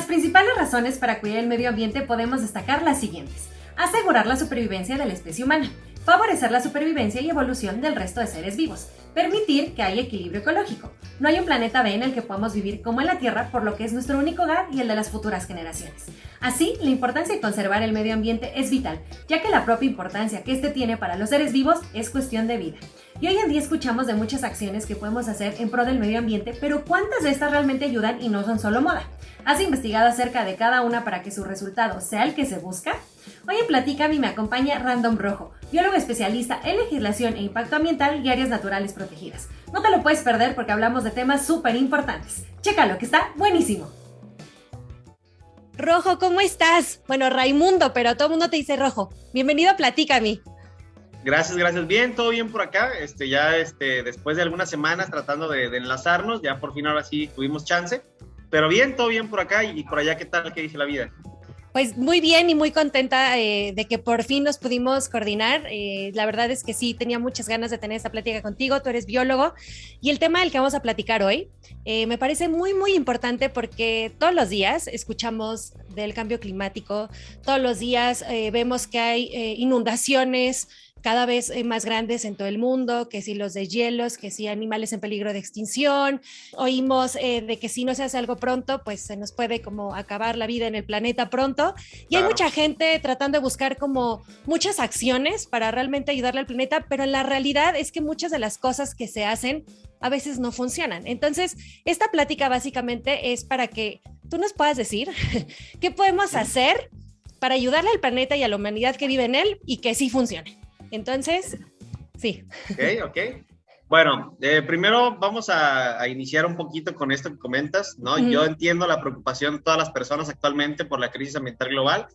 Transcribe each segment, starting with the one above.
principales razones para cuidar el medio ambiente podemos destacar las siguientes. Asegurar la supervivencia de la especie humana, favorecer la supervivencia y evolución del resto de seres vivos, permitir que haya equilibrio ecológico. No hay un planeta B en el que podamos vivir como en la Tierra, por lo que es nuestro único hogar y el de las futuras generaciones. Así, la importancia de conservar el medio ambiente es vital, ya que la propia importancia que este tiene para los seres vivos es cuestión de vida. Y hoy en día escuchamos de muchas acciones que podemos hacer en pro del medio ambiente, pero ¿cuántas de estas realmente ayudan y no son solo moda? ¿Has investigado acerca de cada una para que su resultado sea el que se busca? Hoy en Platícame me acompaña Random Rojo, biólogo especialista en legislación e impacto ambiental y áreas naturales protegidas. No te lo puedes perder porque hablamos de temas súper importantes. Chécalo, que está buenísimo. Rojo, ¿cómo estás? Bueno, Raimundo, pero todo el mundo te dice Rojo. Bienvenido a Platícame. Gracias. Bien, todo bien por acá. Después de algunas semanas tratando de enlazarnos, ya por fin ahora sí tuvimos chance. Pero bien, todo bien por acá y por allá, ¿qué tal? ¿Qué dice la vida? Pues muy bien y muy contenta de que por fin nos pudimos coordinar. La verdad es que sí, tenía muchas ganas de tener esta plática contigo. Tú eres biólogo y el tema del que vamos a platicar hoy me parece muy, muy importante porque todos los días escuchamos del cambio climático, todos los días vemos que hay inundaciones cada vez más grandes en todo el mundo, que si los deshielos, que si animales en peligro de extinción. Oímos de que si no se hace algo pronto, pues se nos puede como acabar la vida en el planeta pronto. Y claro, hay mucha gente tratando de buscar como muchas acciones para realmente ayudarle al planeta, pero la realidad es que muchas de las cosas que se hacen a veces no funcionan. Entonces, esta plática básicamente es para que tú nos puedas decir qué podemos hacer para ayudarle al planeta y a la humanidad que vive en él y que sí funcione. Entonces, sí. Ok. Bueno, primero vamos a iniciar un poquito con esto que comentas, ¿no? Yo entiendo la preocupación de todas las personas actualmente por la crisis ambiental global.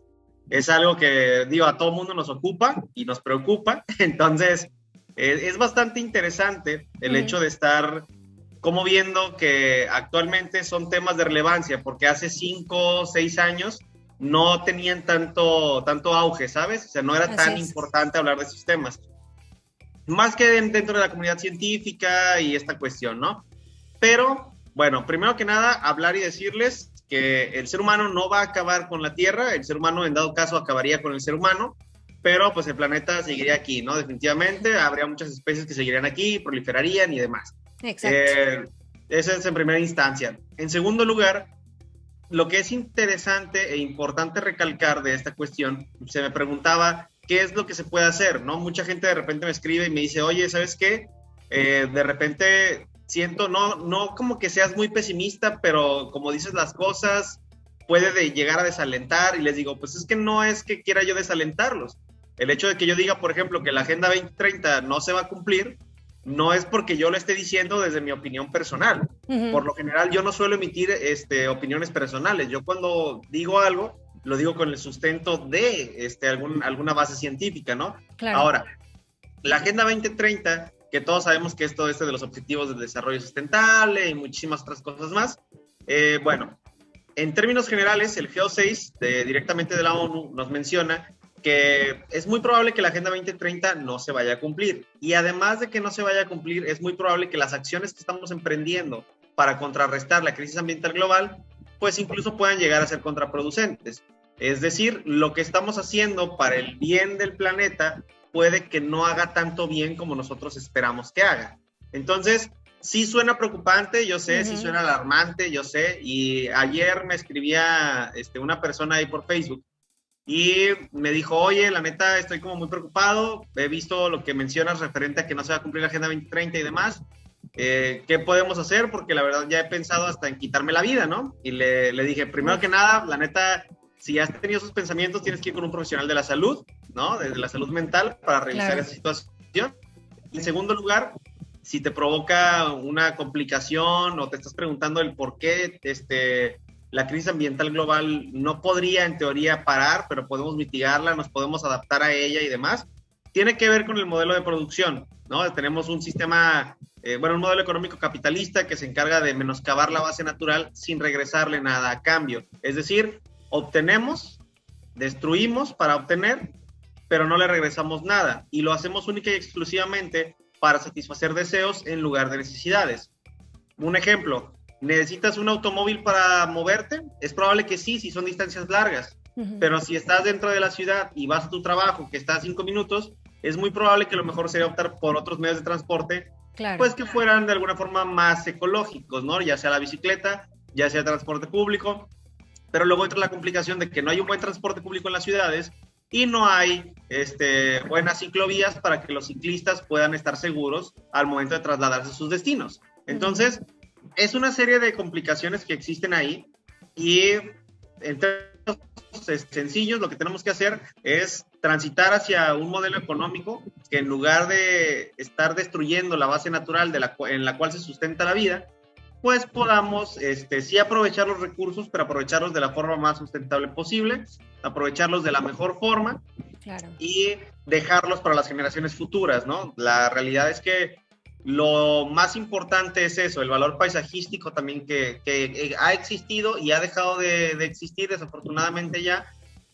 Es algo que, a todo mundo nos ocupa y nos preocupa. Entonces, es bastante interesante el hecho de estar como viendo que actualmente son temas de relevancia, porque hace 5 o 6 años no tenían tanto auge, ¿sabes? O sea, no era tan importante hablar de esos temas. Más que dentro de la comunidad científica y esta cuestión, ¿no? Pero, bueno, primero que nada, hablar y decirles que el ser humano no va a acabar con la Tierra, el ser humano en dado caso acabaría con el ser humano, pero pues el planeta seguiría aquí, ¿no? Definitivamente, habría muchas especies que seguirían aquí, proliferarían y demás. Exacto. Eso es en primera instancia. En segundo lugar, lo que es interesante e importante recalcar de esta cuestión, se me preguntaba qué es lo que se puede hacer, ¿no? Mucha gente de repente me escribe y me dice, oye, ¿sabes qué? De repente siento, no como que seas muy pesimista, pero como dices las cosas, puede llegar a desalentar, y les digo, pues es que no es que quiera yo desalentarlos. El hecho de que yo diga, por ejemplo, que la Agenda 2030 no se va a cumplir, no es porque yo lo esté diciendo desde mi opinión personal. Por lo general, yo no suelo emitir opiniones personales. Yo cuando digo algo, lo digo con el sustento de alguna base científica, ¿no? Claro. Ahora, la Agenda 2030, que todos sabemos que es todo de los objetivos de desarrollo sustentable y muchísimas otras cosas más, bueno, en términos generales, el GEO6, directamente de la ONU, nos menciona que es muy probable que la Agenda 2030 no se vaya a cumplir. Y además de que no se vaya a cumplir, es muy probable que las acciones que estamos emprendiendo para contrarrestar la crisis ambiental global, pues incluso puedan llegar a ser contraproducentes. Es decir, lo que estamos haciendo para el bien del planeta puede que no haga tanto bien como nosotros esperamos que haga. Entonces, sí suena preocupante, yo sé, sí suena alarmante, yo sé. Y ayer me escribía una persona ahí por Facebook y me dijo, oye, la neta, estoy como muy preocupado, he visto lo que mencionas referente a que no se va a cumplir la Agenda 2030 y demás, ¿qué podemos hacer? Porque la verdad ya he pensado hasta en quitarme la vida, ¿no? Y le dije, primero que nada, la neta, si has tenido esos pensamientos, tienes que ir con un profesional de la salud, ¿no? De la salud mental para revisar esa situación. Y en segundo lugar, si te provoca una complicación o te estás preguntando el por qué la crisis ambiental global no podría en teoría parar, pero podemos mitigarla, nos podemos adaptar a ella y demás, tiene que ver con el modelo de producción, ¿no? Tenemos un sistema, un modelo económico capitalista que se encarga de menoscabar la base natural sin regresarle nada a cambio. Es decir, obtenemos, destruimos para obtener, pero no le regresamos nada. Y lo hacemos única y exclusivamente para satisfacer deseos en lugar de necesidades. Un ejemplo, ¿Necesitas un automóvil para moverte? Es probable que sí, si son distancias largas. Pero si estás dentro de la ciudad y vas a tu trabajo, que está a 5 minutos, es muy probable que lo mejor sería optar por otros medios de transporte, claro, pues que fueran de alguna forma más ecológicos, ¿no? Ya sea la bicicleta, ya sea el transporte público, pero luego entra la complicación de que no hay un buen transporte público en las ciudades y no hay buenas ciclovías para que los ciclistas puedan estar seguros al momento de trasladarse a sus destinos. Entonces, es una serie de complicaciones que existen ahí y en términos sencillos lo que tenemos que hacer es transitar hacia un modelo económico que en lugar de estar destruyendo la base natural en la cual se sustenta la vida, pues podamos sí aprovechar los recursos, pero aprovecharlos de la forma más sustentable posible, aprovecharlos de la mejor forma, claro, y dejarlos para las generaciones futuras, ¿no? La realidad es que lo más importante es eso, el valor paisajístico también que ha existido y ha dejado de existir desafortunadamente ya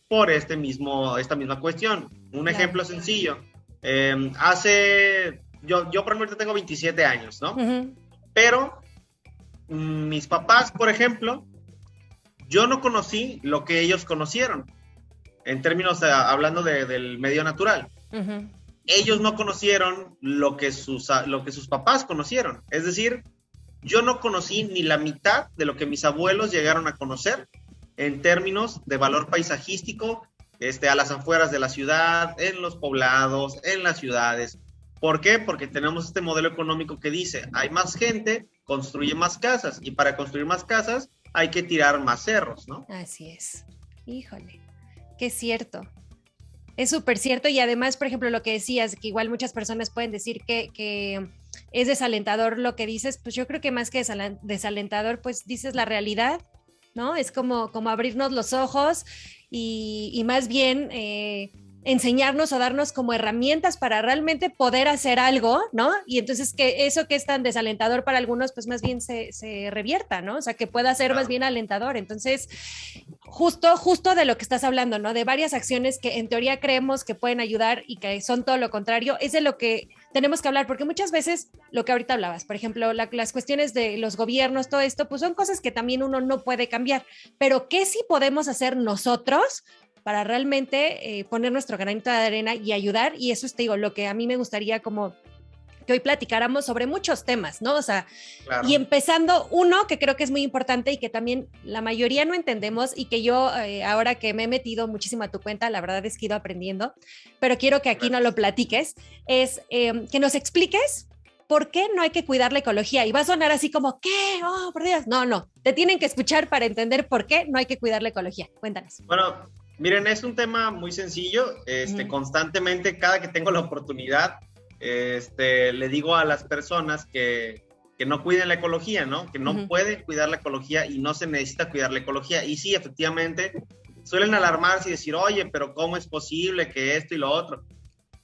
por esta misma cuestión. Un ejemplo sencillo, yo por ejemplo tengo 27 años, ¿no? Pero mis papás, por ejemplo, yo no conocí lo que ellos conocieron, en términos hablando del medio natural. Ellos no conocieron lo que sus papás conocieron. Es decir, yo no conocí ni la mitad de lo que mis abuelos llegaron a conocer en términos de valor paisajístico, a las afueras de la ciudad, en los poblados, en las ciudades. ¿Por qué? Porque tenemos este modelo económico que dice, hay más gente, construye más casas, y para construir más casas hay que tirar más cerros, ¿no? Así es. Híjole, qué cierto. Es súper cierto, y además, por ejemplo, lo que decías, que igual muchas personas pueden decir que es desalentador lo que dices, pues yo creo que más que desalentador, pues dices la realidad, ¿no? Es como abrirnos los ojos y más bien enseñarnos o darnos como herramientas para realmente poder hacer algo, ¿no? Y entonces que eso que es tan desalentador para algunos, pues más bien se revierta, ¿no? O sea, que pueda ser más bien alentador. Entonces, justo de lo que estás hablando, ¿no? De varias acciones que en teoría creemos que pueden ayudar y que son todo lo contrario, es de lo que tenemos que hablar, porque muchas veces lo que ahorita hablabas, por ejemplo, las cuestiones de los gobiernos, todo esto, pues son cosas que también uno no puede cambiar, pero ¿qué sí podemos hacer nosotros para realmente poner nuestro granito de arena y ayudar? Y eso es, te digo, lo que a mí me gustaría como que hoy platicáramos sobre muchos temas, ¿no? O sea, claro. Y empezando uno que creo que es muy importante y que también la mayoría no entendemos y que yo ahora que me he metido muchísimo a tu cuenta, la verdad es que he ido aprendiendo, pero quiero que aquí no lo platiques, es que nos expliques ¿por qué no hay que cuidar la ecología? Y va a sonar así como, ¿qué? Oh, por Dios. No, te tienen que escuchar para entender por qué no hay que cuidar la ecología. Cuéntanos. Bueno, miren, es un tema muy sencillo. Constantemente, cada que tengo la oportunidad, le digo a las personas que no cuiden la ecología, ¿no? Que no pueden cuidar la ecología y no se necesita cuidar la ecología. Y sí, efectivamente, suelen alarmarse y decir, oye, pero ¿cómo es posible que esto y lo otro?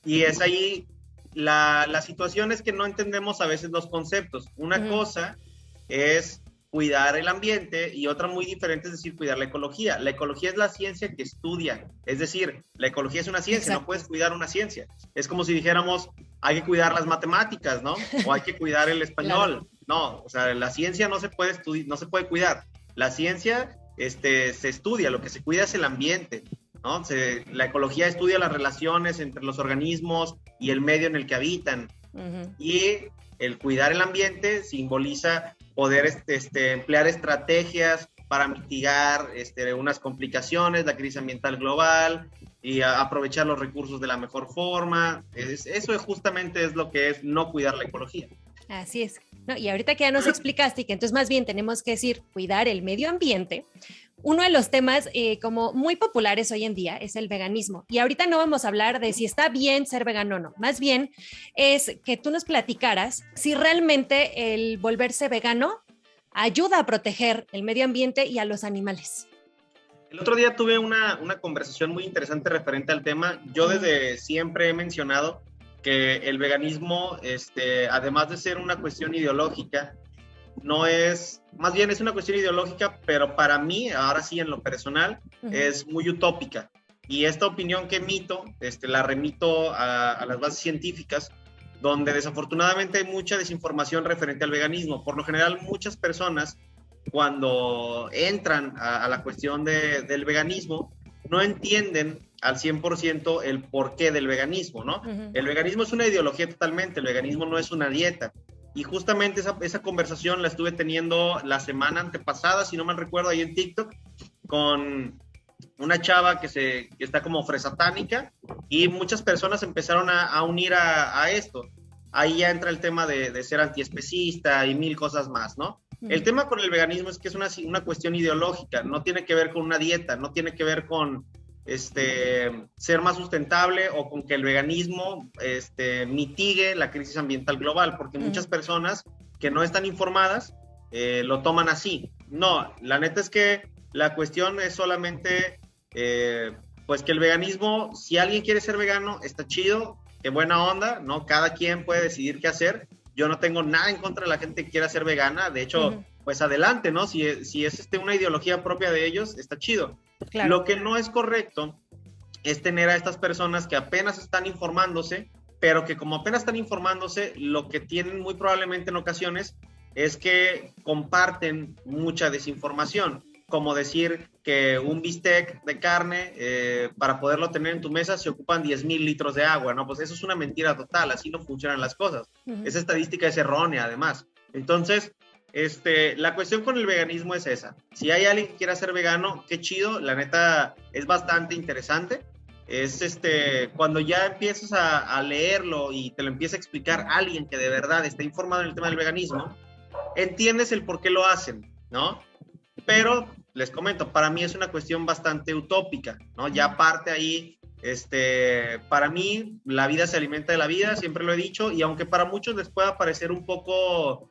Y es ahí, la situación es que no entendemos a veces los conceptos. Una cosa es cuidar el ambiente y otra muy diferente es decir, cuidar la ecología. La ecología es la ciencia que estudia, es decir, la ecología es una ciencia. Exacto. No puedes cuidar una ciencia. Es como si dijéramos, hay que cuidar las matemáticas, ¿no? O hay que cuidar el español. Claro. No, o sea, la ciencia no se puede no se puede cuidar. La ciencia se estudia, lo que se cuida es el ambiente, ¿no? La ecología estudia las relaciones entre los organismos y el medio en el que habitan. Y el cuidar el ambiente simboliza poder emplear estrategias para mitigar unas complicaciones, la crisis ambiental global y aprovechar los recursos de la mejor forma. Eso justamente es lo que es no cuidar la ecología. Así es. No, y ahorita que ya nos explicaste que entonces más bien tenemos que decir cuidar el medio ambiente, uno de los temas como muy populares hoy en día es el veganismo. Y ahorita no vamos a hablar de si está bien ser vegano o no. Más bien es que tú nos platicaras si realmente el volverse vegano ayuda a proteger el medio ambiente y a los animales. El otro día tuve una conversación muy interesante referente al tema. Yo desde siempre he mencionado que el veganismo, además de ser una cuestión ideológica, más bien es una cuestión ideológica, pero para mí, ahora sí en lo personal, es muy utópica. Y esta opinión que emito, la remito a las bases científicas, donde desafortunadamente hay mucha desinformación referente al veganismo. Por lo general, muchas personas cuando entran a la cuestión del veganismo, no entienden al 100% el porqué del veganismo, ¿no? Uh-huh. El veganismo es una ideología totalmente, el veganismo no es una dieta. Y justamente esa conversación la estuve teniendo la semana antepasada, si no mal recuerdo, ahí en TikTok, con una chava que está como fresatánica, y muchas personas empezaron a unir a esto. Ahí ya entra el tema de ser antiespecista y mil cosas más, ¿no? El tema con el veganismo es que es una cuestión ideológica, no tiene que ver con una dieta, no tiene que ver con ser más sustentable o con que el veganismo mitigue la crisis ambiental global, porque muchas personas que no están informadas lo toman así. No, la neta es que la cuestión es solamente pues que el veganismo, si alguien quiere ser vegano, está chido, qué buena onda, ¿no? Cada quien puede decidir qué hacer. Yo no tengo nada en contra de la gente que quiera ser vegana, de hecho, pues adelante, ¿no? Si es una ideología propia de ellos, está chido. Claro. Lo que no es correcto es tener a estas personas que apenas están informándose, pero que como apenas están informándose, lo que tienen muy probablemente en ocasiones es que comparten mucha desinformación, como decir que un bistec de carne, para poderlo tener en tu mesa, se ocupan 10,000 litros de agua, ¿no? Pues eso es una mentira total, así no funcionan las cosas. Esa estadística es errónea, además. Entonces, la cuestión con el veganismo es esa. Si hay alguien que quiera ser vegano, qué chido, la neta es bastante interesante. Es cuando ya empiezas a leerlo y te lo empieza a explicar alguien que de verdad está informado en el tema del veganismo, entiendes el por qué lo hacen, ¿no? Pero les comento, para mí es una cuestión bastante utópica, ¿no? Ya parte ahí, para mí la vida se alimenta de la vida, siempre lo he dicho, y aunque para muchos les pueda parecer un poco,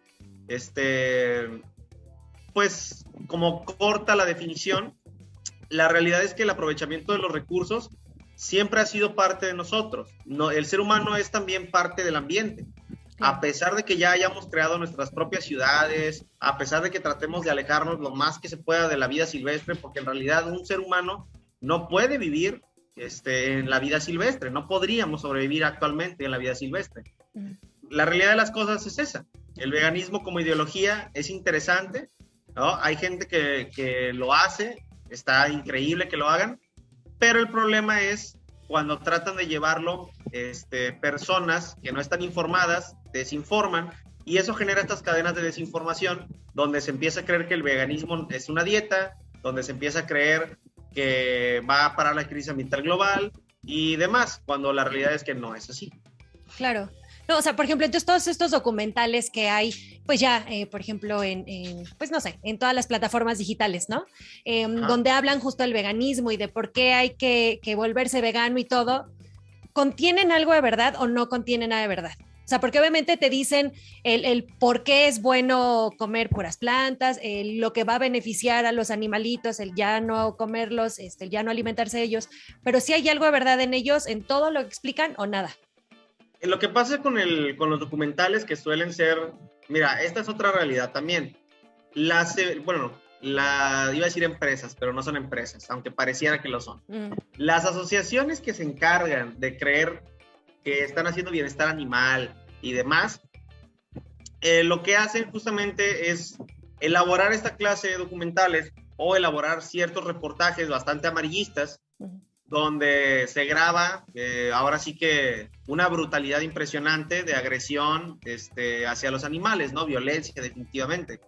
pues como corta la definición, la realidad es que el aprovechamiento de los recursos siempre ha sido parte de nosotros, ¿no? El ser humano es también parte del ambiente. A pesar de que ya hayamos creado nuestras propias ciudades, a pesar de que tratemos de alejarnos lo más que se pueda de la vida silvestre, porque en realidad un ser humano no puede vivir en la vida silvestre, no podríamos sobrevivir actualmente en la vida silvestre. La realidad de las cosas es esa. El veganismo como ideología es interesante, ¿no? Hay gente que lo hace, está increíble que lo hagan, pero el problema es cuando tratan de llevarlo personas que no están informadas, desinforman, y eso genera estas cadenas de desinformación donde se empieza a creer que el veganismo es una dieta, donde se empieza a creer que va a parar la crisis ambiental global y demás, cuando la realidad es que no es así. Claro. No, o sea, por ejemplo, entonces todos estos documentales que hay, pues ya, por ejemplo, pues no sé, en todas las plataformas digitales, ¿no? Donde hablan justo del veganismo y de por qué hay que volverse vegano y todo, ¿contienen algo de verdad o no contienen nada de verdad? O sea, porque obviamente te dicen el por qué es bueno comer puras plantas, lo que va a beneficiar a los animalitos, el ya no comerlos, el ya no alimentarse de ellos, pero si hay algo de verdad en ellos, en todo lo que explican o nada. Lo que pasa con los documentales que suelen ser, mira, esta es otra realidad también. Iba a decir empresas, pero no son empresas, aunque pareciera que lo son. Las asociaciones que se encargan de creer que están haciendo bienestar animal y demás, lo que hacen justamente es elaborar esta clase de documentales o elaborar ciertos reportajes bastante amarillistas, donde se graba, ahora sí que una brutalidad impresionante de agresión hacia los animales, ¿no? Violencia, definitivamente.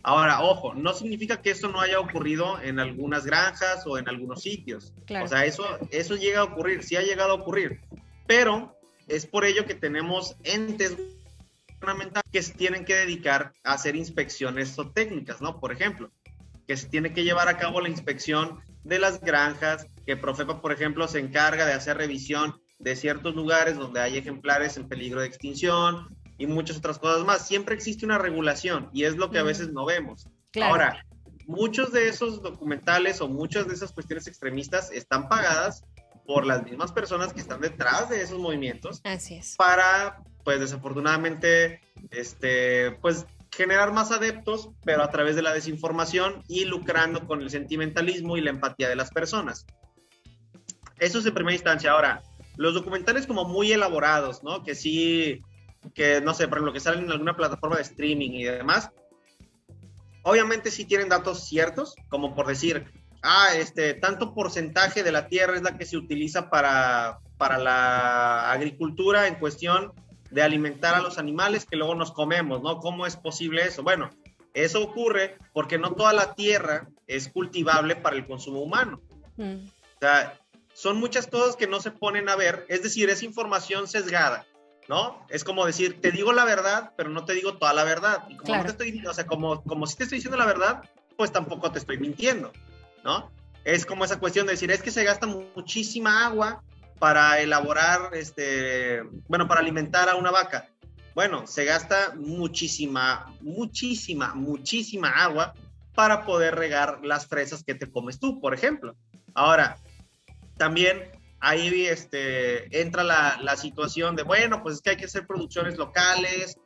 Ahora, ojo, no significa que esto no haya ocurrido en algunas granjas o en algunos sitios. Claro. O sea, eso llega a ocurrir, sí ha llegado a ocurrir, pero es por ello que tenemos entes gubernamentales que se tienen que dedicar a hacer inspecciones zootécnicas, ¿no? Por ejemplo, que se tiene que llevar a cabo la inspección de las granjas, que Profepa, por ejemplo, se encarga de hacer revisión de ciertos lugares donde hay ejemplares en peligro de extinción y muchas otras cosas más. Siempre existe una regulación y es lo que a veces no vemos. Claro. Ahora, muchos de esos documentales o muchas de esas cuestiones extremistas están pagadas por las mismas personas que están detrás de esos movimientos. Así es. Para, pues desafortunadamente, pues generar más adeptos, pero a través de la desinformación y lucrando con el sentimentalismo y la empatía de las personas. Eso es en primera instancia. Ahora, los documentales como muy elaborados, ¿no? Que sí, que no sé, por ejemplo, que salen en alguna plataforma de streaming y demás, obviamente sí tienen datos ciertos, como por decir, tanto porcentaje de la tierra es la que se utiliza para la agricultura en cuestión de alimentar a los animales que luego nos comemos, ¿no? ¿Cómo es posible eso? Bueno, eso ocurre porque no toda la tierra es cultivable para el consumo humano. O sea, son muchas cosas que no se ponen a ver, es decir, es información sesgada, ¿no? Es como decir, te digo la verdad, pero no te digo toda la verdad. Y como claro. no te estoy, o sea, como si te estoy diciendo la verdad, pues tampoco te estoy mintiendo, ¿no? Es como esa cuestión de decir, es que se gasta muchísima agua para elaborar, para alimentar a una vaca. Bueno, se gasta muchísima agua para poder regar las fresas que te comes tú, por ejemplo. Ahora, también ahí entra la situación de, bueno, pues es que hay que hacer producciones locales,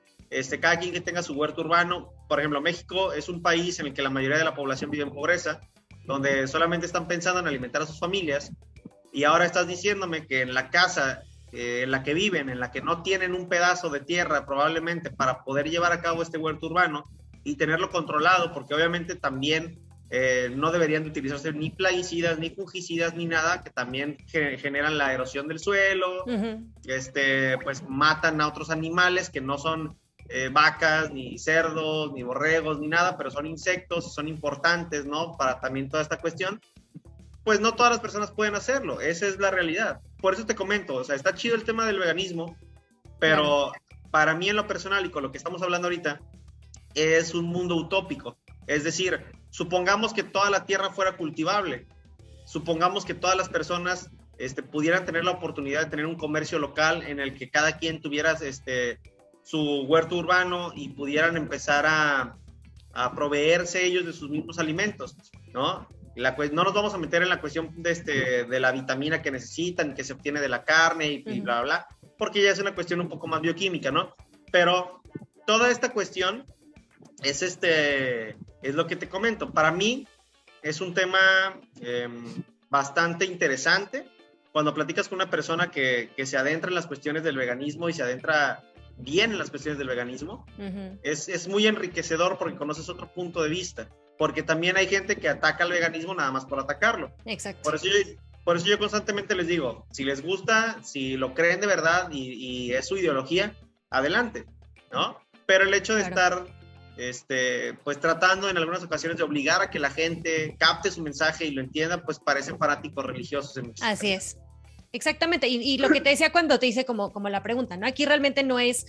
cada quien que tenga su huerto urbano. Por ejemplo, México es un país en el que la mayoría de la población vive en pobreza, donde solamente están pensando en alimentar a sus familias, y ahora estás diciéndome que en la casa en la que viven, en la que no tienen un pedazo de tierra probablemente para poder llevar a cabo este huerto urbano y tenerlo controlado, porque obviamente también no deberían de utilizarse ni plaguicidas, ni fungicidas, ni nada, que también generan la erosión del suelo, pues matan a otros animales que no son vacas, ni cerdos, ni borregos, ni nada, pero son insectos, son importantes, ¿no? Para también toda esta cuestión. Pues no todas las personas pueden hacerlo, esa es la realidad. Por eso te comento, o sea, está chido el tema del veganismo, pero para mí en lo personal y con lo que estamos hablando ahorita, es un mundo utópico. Es decir, supongamos que toda la tierra fuera cultivable, supongamos que todas las personas pudieran tener la oportunidad de tener un comercio local en el que cada quien tuviera su huerto urbano y pudieran empezar a proveerse ellos de sus mismos alimentos, ¿no? No nos vamos a meter en la cuestión de la vitamina que necesitan, que se obtiene de la carne y bla, bla, bla, porque ya es una cuestión un poco más bioquímica, ¿no? Pero toda esta cuestión es lo que te comento. Para mí es un tema bastante interesante. Cuando platicas con una persona que se adentra en las cuestiones del veganismo y se adentra bien en las cuestiones del veganismo, es muy enriquecedor porque conoces otro punto de vista. Porque también hay gente que ataca al veganismo nada más por atacarlo. Exacto. Por eso yo constantemente les digo, si les gusta, si lo creen de verdad y es su ideología, adelante, ¿no? Pero el hecho de estar, pues tratando en algunas ocasiones de obligar a que la gente capte su mensaje y lo entienda, pues parecen fanáticos religiosos en muchos Así casos. Es. Exactamente, y lo que te decía cuando te hice como la pregunta, ¿no? Aquí realmente no es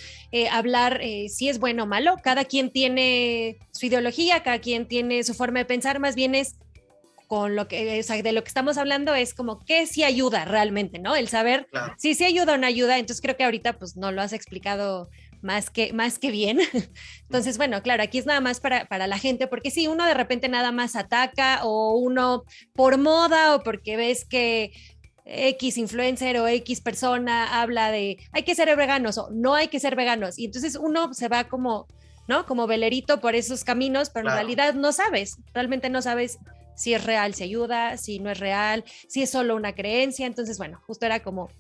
hablar si es bueno o malo, cada quien tiene su ideología, cada quien tiene su forma de pensar, más bien es con lo que, o sea, de lo que estamos hablando es como que sí ayuda realmente, ¿no? El saber si sí ayuda o no ayuda, entonces creo que ahorita pues no lo has explicado más que bien. Entonces, bueno, claro, aquí es nada más para la gente, porque si uno de repente nada más ataca o uno por moda o porque ves que X influencer o X persona habla de hay que ser veganos o no hay que ser veganos y entonces uno se va como, ¿no? Como velerito por esos caminos, pero en realidad realmente no sabes si es real, si ayuda, si no es real, si es solo una creencia. Entonces, bueno, justo era como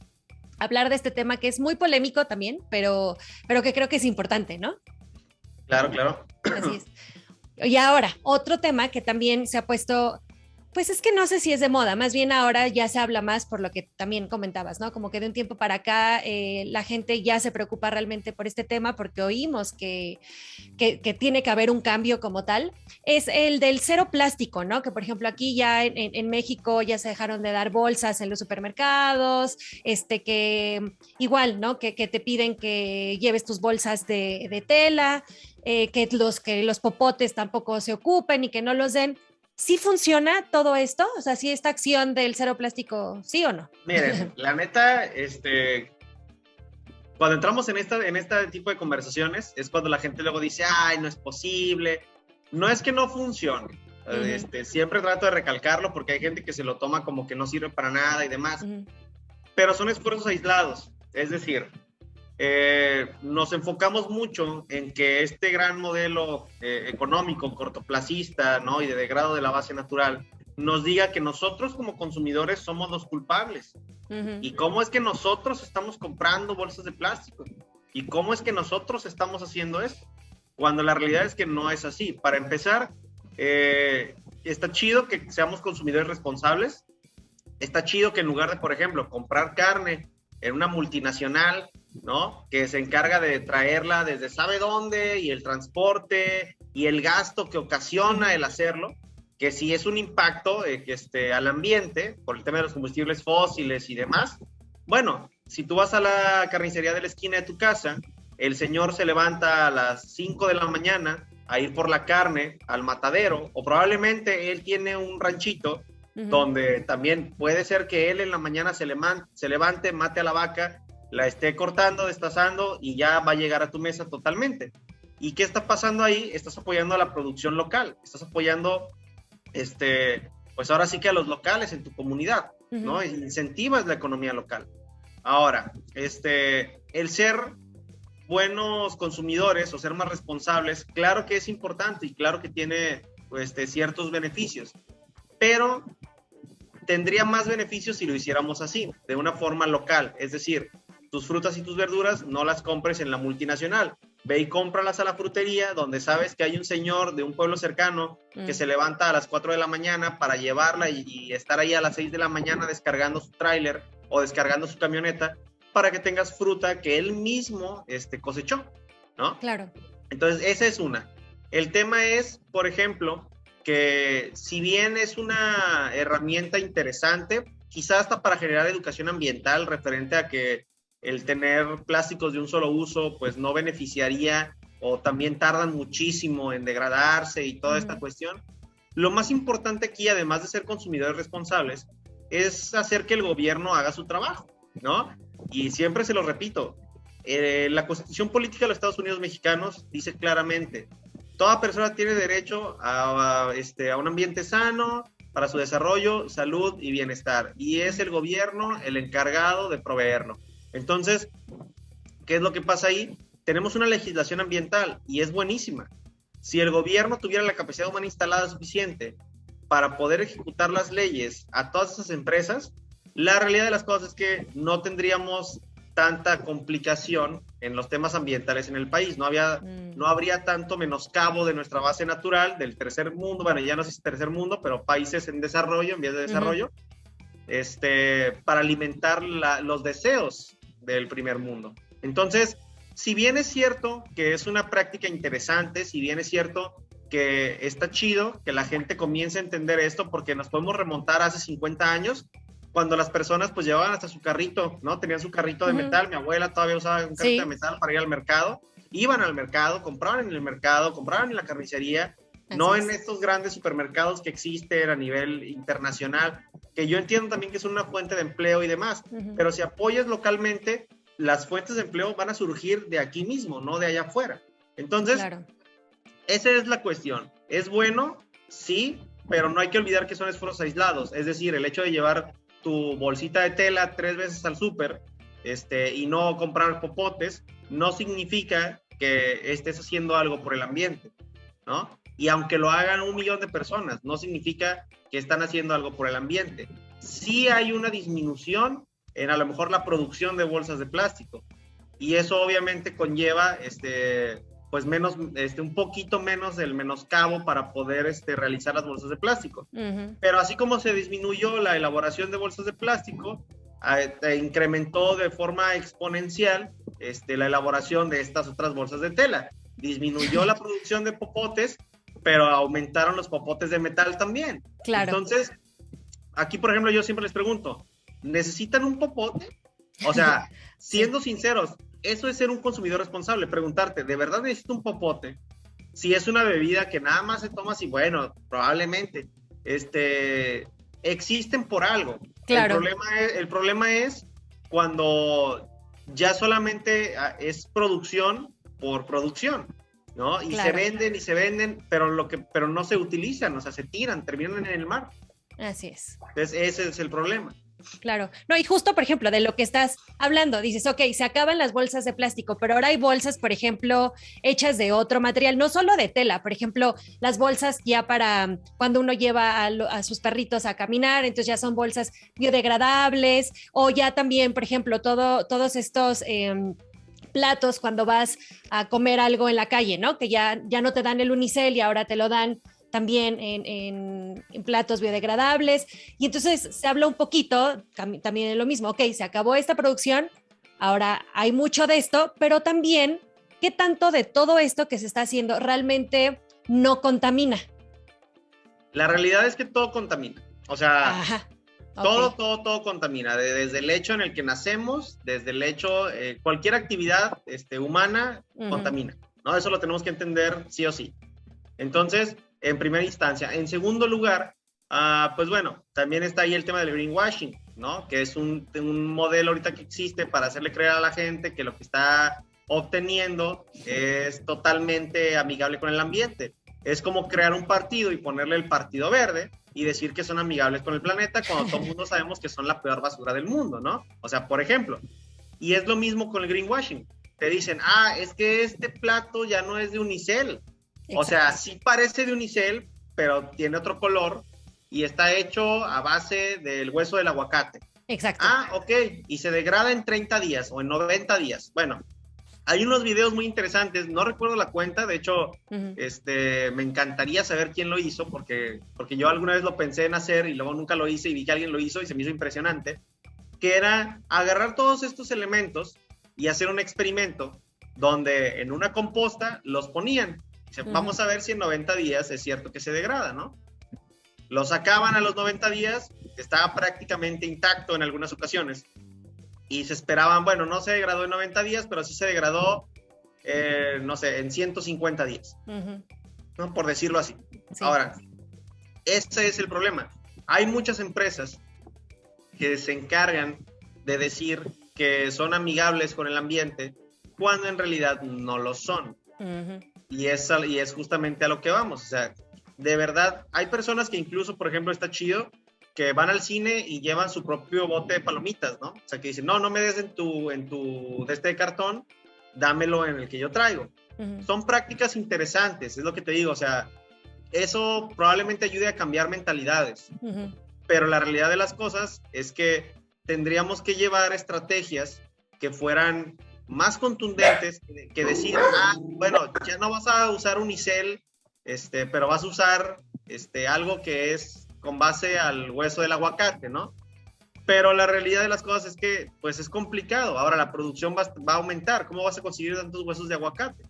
hablar de este tema que es muy polémico también, pero que creo que es importante, ¿no? Claro. Así es. Y ahora, otro tema que también se ha puesto, pues es que no sé si es de moda, más bien ahora ya se habla más por lo que también comentabas, ¿no? Como que de un tiempo para acá la gente ya se preocupa realmente por este tema porque oímos que tiene que haber un cambio como tal. Es el del cero plástico, ¿no? Que por ejemplo aquí ya en México ya se dejaron de dar bolsas en los supermercados, que igual, ¿no? Que te piden que lleves tus bolsas de tela, que los popotes tampoco se ocupen y que no los den. ¿Sí funciona todo esto? O sea, ¿sí esta acción del cero plástico, sí o no? Miren, la neta, cuando entramos en este tipo de conversaciones, es cuando la gente luego dice, ay, no es posible. No es que no funcione. Siempre trato de recalcarlo porque hay gente que se lo toma como que no sirve para nada y demás. Pero son esfuerzos aislados. Es decir, nos enfocamos mucho en que este gran modelo económico, cortoplacista, ¿no? Y de degrado de la base natural, nos diga que nosotros como consumidores somos los culpables. ¿Y cómo es que nosotros estamos comprando bolsas de plástico? ¿Y cómo es que nosotros estamos haciendo esto? cuando la realidad es que no es así. Para empezar, está chido que seamos consumidores responsables, está chido que en lugar de, por ejemplo, comprar carne en una multinacional, ¿no? Que se encarga de traerla desde sabe dónde, y el transporte y el gasto que ocasiona el hacerlo, que sí es un impacto al ambiente por el tema de los combustibles fósiles y demás. Bueno, si tú vas a la carnicería de la esquina de tu casa, el señor se levanta a las 5 de la mañana a ir por la carne al matadero, o probablemente él tiene un ranchito donde también puede ser que él en la mañana se levante, mate a la vaca, la esté cortando, destazando, y ya va a llegar a tu mesa totalmente. ¿Y qué está pasando ahí? Estás apoyando a la producción local, estás apoyando, pues ahora sí que a los locales en tu comunidad, ¿no? Incentivas la economía local. Ahora, el ser buenos consumidores o ser más responsables, claro que es importante y claro que tiene ciertos beneficios, pero tendría más beneficios si lo hiciéramos así, de una forma local. Es decir, tus frutas y tus verduras no las compres en la multinacional. Ve y cómpralas a la frutería, donde sabes que hay un señor de un pueblo cercano que se levanta a las 4 de la mañana para llevarla y estar ahí a las 6 de la mañana descargando su tráiler o descargando su camioneta para que tengas fruta que él mismo cosechó, ¿no? Claro. Entonces, esa es una. El tema es, por ejemplo, que si bien es una herramienta interesante, quizás hasta para generar educación ambiental referente a que el tener plásticos de un solo uso pues no beneficiaría, o también tardan muchísimo en degradarse y toda esta cuestión. Lo más importante aquí, además de ser consumidores responsables, es hacer que el gobierno haga su trabajo, ¿no? Y siempre se lo repito, la Constitución Política de los Estados Unidos Mexicanos dice claramente: toda persona tiene derecho a un ambiente sano para su desarrollo, salud y bienestar, y es el gobierno el encargado de proveerlo. Entonces, ¿qué es lo que pasa ahí? Tenemos una legislación ambiental y es buenísima. Si el gobierno tuviera la capacidad humana instalada suficiente para poder ejecutar las leyes a todas esas empresas, la realidad de las cosas es que no tendríamos tanta complicación en los temas ambientales en el país. No habría tanto menoscabo de nuestra base natural del tercer mundo, bueno, ya no sé si tercer mundo, pero países en desarrollo, en vías de desarrollo, para alimentar los deseos del primer mundo. Entonces, si bien es cierto que es una práctica interesante, si bien es cierto que está chido que la gente comience a entender esto, porque nos podemos remontar hace 50 años, cuando las personas pues llevaban hasta su carrito, ¿no? Tenían su carrito de metal, mi abuela todavía usaba un carrito de metal para ir al mercado, iban al mercado, compraban en el mercado, compraban en la carnicería, no en estos grandes supermercados que existen a nivel internacional, que yo entiendo también que son una fuente de empleo y demás, pero si apoyas localmente, las fuentes de empleo van a surgir de aquí mismo, no de allá afuera. Entonces, esa es la cuestión. ¿Es bueno? Sí, pero no hay que olvidar que son esfuerzos aislados. Es decir, el hecho de llevar tu bolsita de tela 3 veces al súper y no comprar popotes, no significa que estés haciendo algo por el ambiente, ¿no? Y aunque lo hagan 1 millón de personas, no significa que están haciendo algo por el ambiente. Sí hay una disminución en a lo mejor la producción de bolsas de plástico, y eso obviamente conlleva pues menos, un poquito menos del menoscabo para poder realizar las bolsas de plástico. Pero así como se disminuyó la elaboración de bolsas de plástico, incrementó de forma exponencial la elaboración de estas otras bolsas de tela. Disminuyó la producción de popotes, pero aumentaron los popotes de metal también. Claro. Entonces, aquí, por ejemplo, yo siempre les pregunto, ¿necesitan un popote? O sea, siendo sinceros, eso es ser un consumidor responsable, preguntarte, ¿de verdad necesito un popote? Si es una bebida que nada más se toma así, bueno, probablemente, existen por algo. Claro. El problema es cuando ya solamente es producción por producción, ¿no? Y se venden, pero no se utilizan, o sea, se tiran, terminan en el mar. Así es. Entonces, ese es el problema. Claro. No, y justo, por ejemplo, de lo que estás hablando, dices, ok, se acaban las bolsas de plástico, pero ahora hay bolsas, por ejemplo, hechas de otro material, no solo de tela, por ejemplo, las bolsas ya para cuando uno lleva a sus perritos a caminar, entonces ya son bolsas biodegradables, o ya también, por ejemplo, todos estos platos cuando vas a comer algo en la calle, ¿no? Que ya no te dan el unicel y ahora te lo dan también en platos biodegradables. Y entonces se habla un poquito también de lo mismo. Ok, se acabó esta producción, ahora hay mucho de esto, pero también, ¿qué tanto de todo esto que se está haciendo realmente no contamina? La realidad es que todo contamina. O sea, Ajá. Okay. todo contamina. Desde el hecho en el que nacemos, desde el hecho, cualquier actividad humana contamina, ¿no? Eso lo tenemos que entender sí o sí. Entonces, en primera instancia. En segundo lugar, pues bueno, también está ahí el tema del greenwashing, ¿no? Que es un modelo ahorita que existe para hacerle creer a la gente que lo que está obteniendo es totalmente amigable con el ambiente. Es como crear un partido y ponerle el Partido Verde y decir que son amigables con el planeta cuando todo el mundo sabemos que son la peor basura del mundo, ¿no? O sea, por ejemplo, y es lo mismo con el greenwashing. Te dicen, es que este plato ya no es de unicel. O sea, sí parece de unicel, pero tiene otro color y está hecho a base del hueso del aguacate. Exacto. Ok, y se degrada en 30 días o en 90 días. Bueno, hay unos videos muy interesantes, no recuerdo la cuenta, de hecho, me encantaría saber quién lo hizo, porque yo alguna vez lo pensé en hacer y luego nunca lo hice y vi que alguien lo hizo y se me hizo impresionante, que era agarrar todos estos elementos y hacer un experimento donde en una composta los ponían. Vamos a ver si en 90 días es cierto que se degrada, ¿no? Lo sacaban a los 90 días, estaba prácticamente intacto en algunas ocasiones, y se esperaban, bueno, no se degradó en 90 días, pero sí se degradó, no sé, en 150 días, ¿no? Por decirlo así. Sí. Ahora, ese es el problema. Hay muchas empresas que se encargan de decir que son amigables con el ambiente, cuando en realidad no lo son. Y es justamente a lo que vamos. O sea, de verdad, hay personas que incluso, por ejemplo, está chido, que van al cine y llevan su propio bote de palomitas, ¿no? O sea, que dicen, no me des en tu de este cartón, dámelo en el que yo traigo. Son prácticas interesantes, es lo que te digo. O sea, eso probablemente ayude a cambiar mentalidades. Pero la realidad de las cosas es que tendríamos que llevar estrategias que fueran más contundentes que decir, bueno, ya no vas a usar unicel, pero vas a usar algo que es con base al hueso del aguacate, ¿no? Pero la realidad de las cosas es que, pues, es complicado. Ahora la producción va a aumentar. ¿Cómo vas a conseguir tantos huesos de aguacate?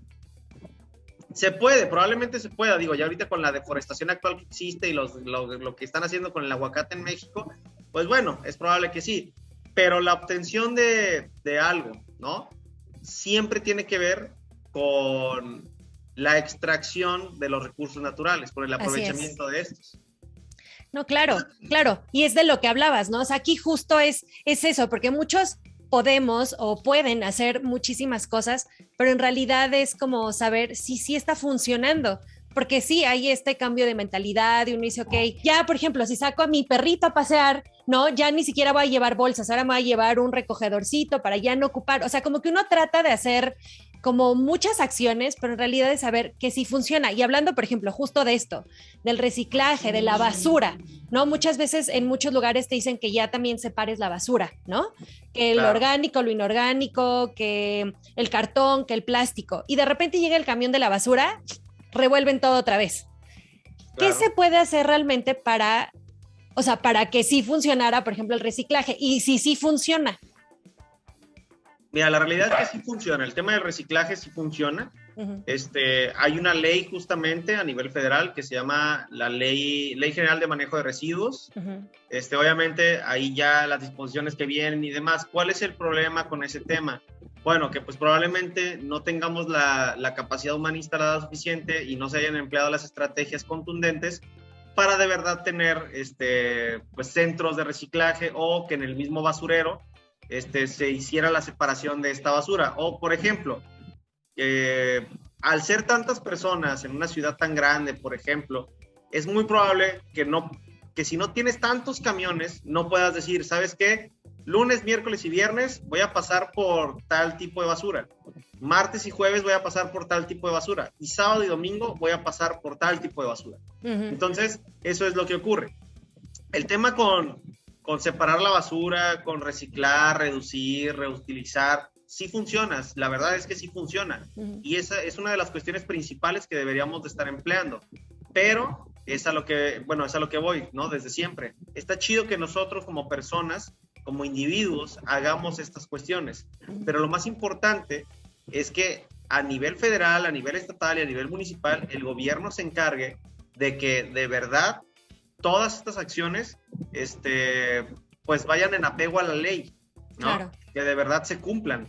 Se puede, probablemente se pueda. Digo, ya ahorita con la deforestación actual que existe y lo que están haciendo con el aguacate en México, pues bueno, es probable que sí. Pero la obtención de algo, ¿no? Siempre tiene que ver con la extracción de los recursos naturales, con el aprovechamiento de estos. No, claro. Y es de lo que hablabas, ¿no? O sea, aquí justo es eso, porque muchos podemos o pueden hacer muchísimas cosas, pero en realidad es como saber si sí está funcionando. Porque sí, hay este cambio de mentalidad y uno dice, ok, ya, por ejemplo, si saco a mi perrito a pasear, ¿no? Ya ni siquiera voy a llevar bolsas, ahora me voy a llevar un recogedorcito para ya no ocupar. O sea, como que uno trata de hacer como muchas acciones, pero en realidad es saber que sí funciona. Y hablando, por ejemplo, justo de esto, del reciclaje, de la basura, ¿no? Muchas veces en muchos lugares te dicen que ya también separes la basura, ¿no? Que el orgánico, lo inorgánico, que el cartón, que el plástico. Y de repente llega el camión de la basura, revuelven todo otra vez. Claro. ¿Qué se puede hacer realmente para que sí funcionara, por ejemplo, el reciclaje? Y si sí funciona. Mira, la realidad es que sí funciona. El tema del reciclaje sí funciona. Hay una ley justamente a nivel federal que se llama la Ley General de Manejo de Residuos. Obviamente ahí ya las disposiciones que vienen y demás. ¿Cuál es el problema con ese tema? Bueno, que pues probablemente no tengamos la capacidad humana instalada suficiente y no se hayan empleado las estrategias contundentes para de verdad tener pues centros de reciclaje, o que en el mismo basurero se hiciera la separación de esta basura. O, por ejemplo, al ser tantas personas en una ciudad tan grande, por ejemplo, es muy probable que si no tienes tantos camiones, no puedas decir, ¿sabes qué? Lunes, miércoles y viernes voy a pasar por tal tipo de basura. Martes y jueves voy a pasar por tal tipo de basura. Y sábado y domingo voy a pasar por tal tipo de basura. Entonces, eso es lo que ocurre. El tema con separar la basura, con reciclar, reducir, reutilizar, sí funciona, la verdad es que sí funciona. Y esa es una de las cuestiones principales que deberíamos de estar empleando. Pero es a lo que voy, ¿no? Desde siempre. Está chido que nosotros como personas, como individuos, hagamos estas cuestiones. Pero lo más importante es que a nivel federal, a nivel estatal y a nivel municipal, el gobierno se encargue de que de verdad todas estas acciones, pues vayan en apego a la ley, ¿no? Claro. Que de verdad se cumplan.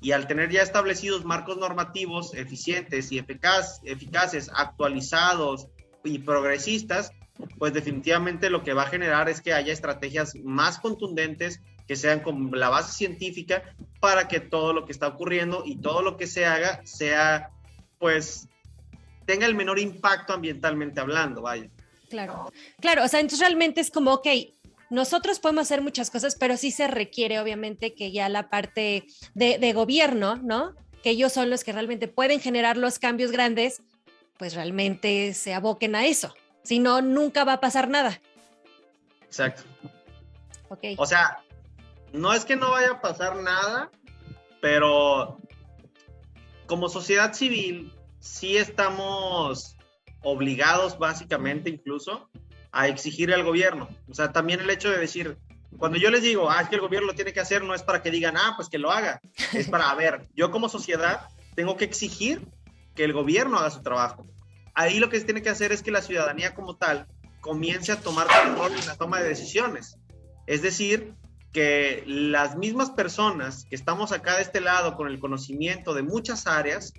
Y al tener ya establecidos marcos normativos eficientes y eficaces, actualizados y progresistas, pues definitivamente lo que va a generar es que haya estrategias más contundentes que sean con la base científica para que todo lo que está ocurriendo y todo lo que se haga sea, pues, tenga el menor impacto ambientalmente hablando, vaya. Claro, o sea, entonces realmente es como, ok, nosotros podemos hacer muchas cosas, pero sí se requiere obviamente que ya la parte de gobierno, ¿no? Que ellos son los que realmente pueden generar los cambios grandes, pues realmente se aboquen a eso. Si no, nunca va a pasar nada. Exacto. Okay. O sea, no es que no vaya a pasar nada, pero como sociedad civil sí estamos obligados básicamente incluso a exigir al gobierno. O sea, también el hecho de decir, cuando yo les digo, es que el gobierno lo tiene que hacer, no es para que digan, pues que lo haga. Es para, a ver, yo como sociedad tengo que exigir que el gobierno haga su trabajo. Ahí lo que se tiene que hacer es que la ciudadanía como tal comience a tomar control en la toma de decisiones. Es decir, que las mismas personas que estamos acá de este lado con el conocimiento de muchas áreas,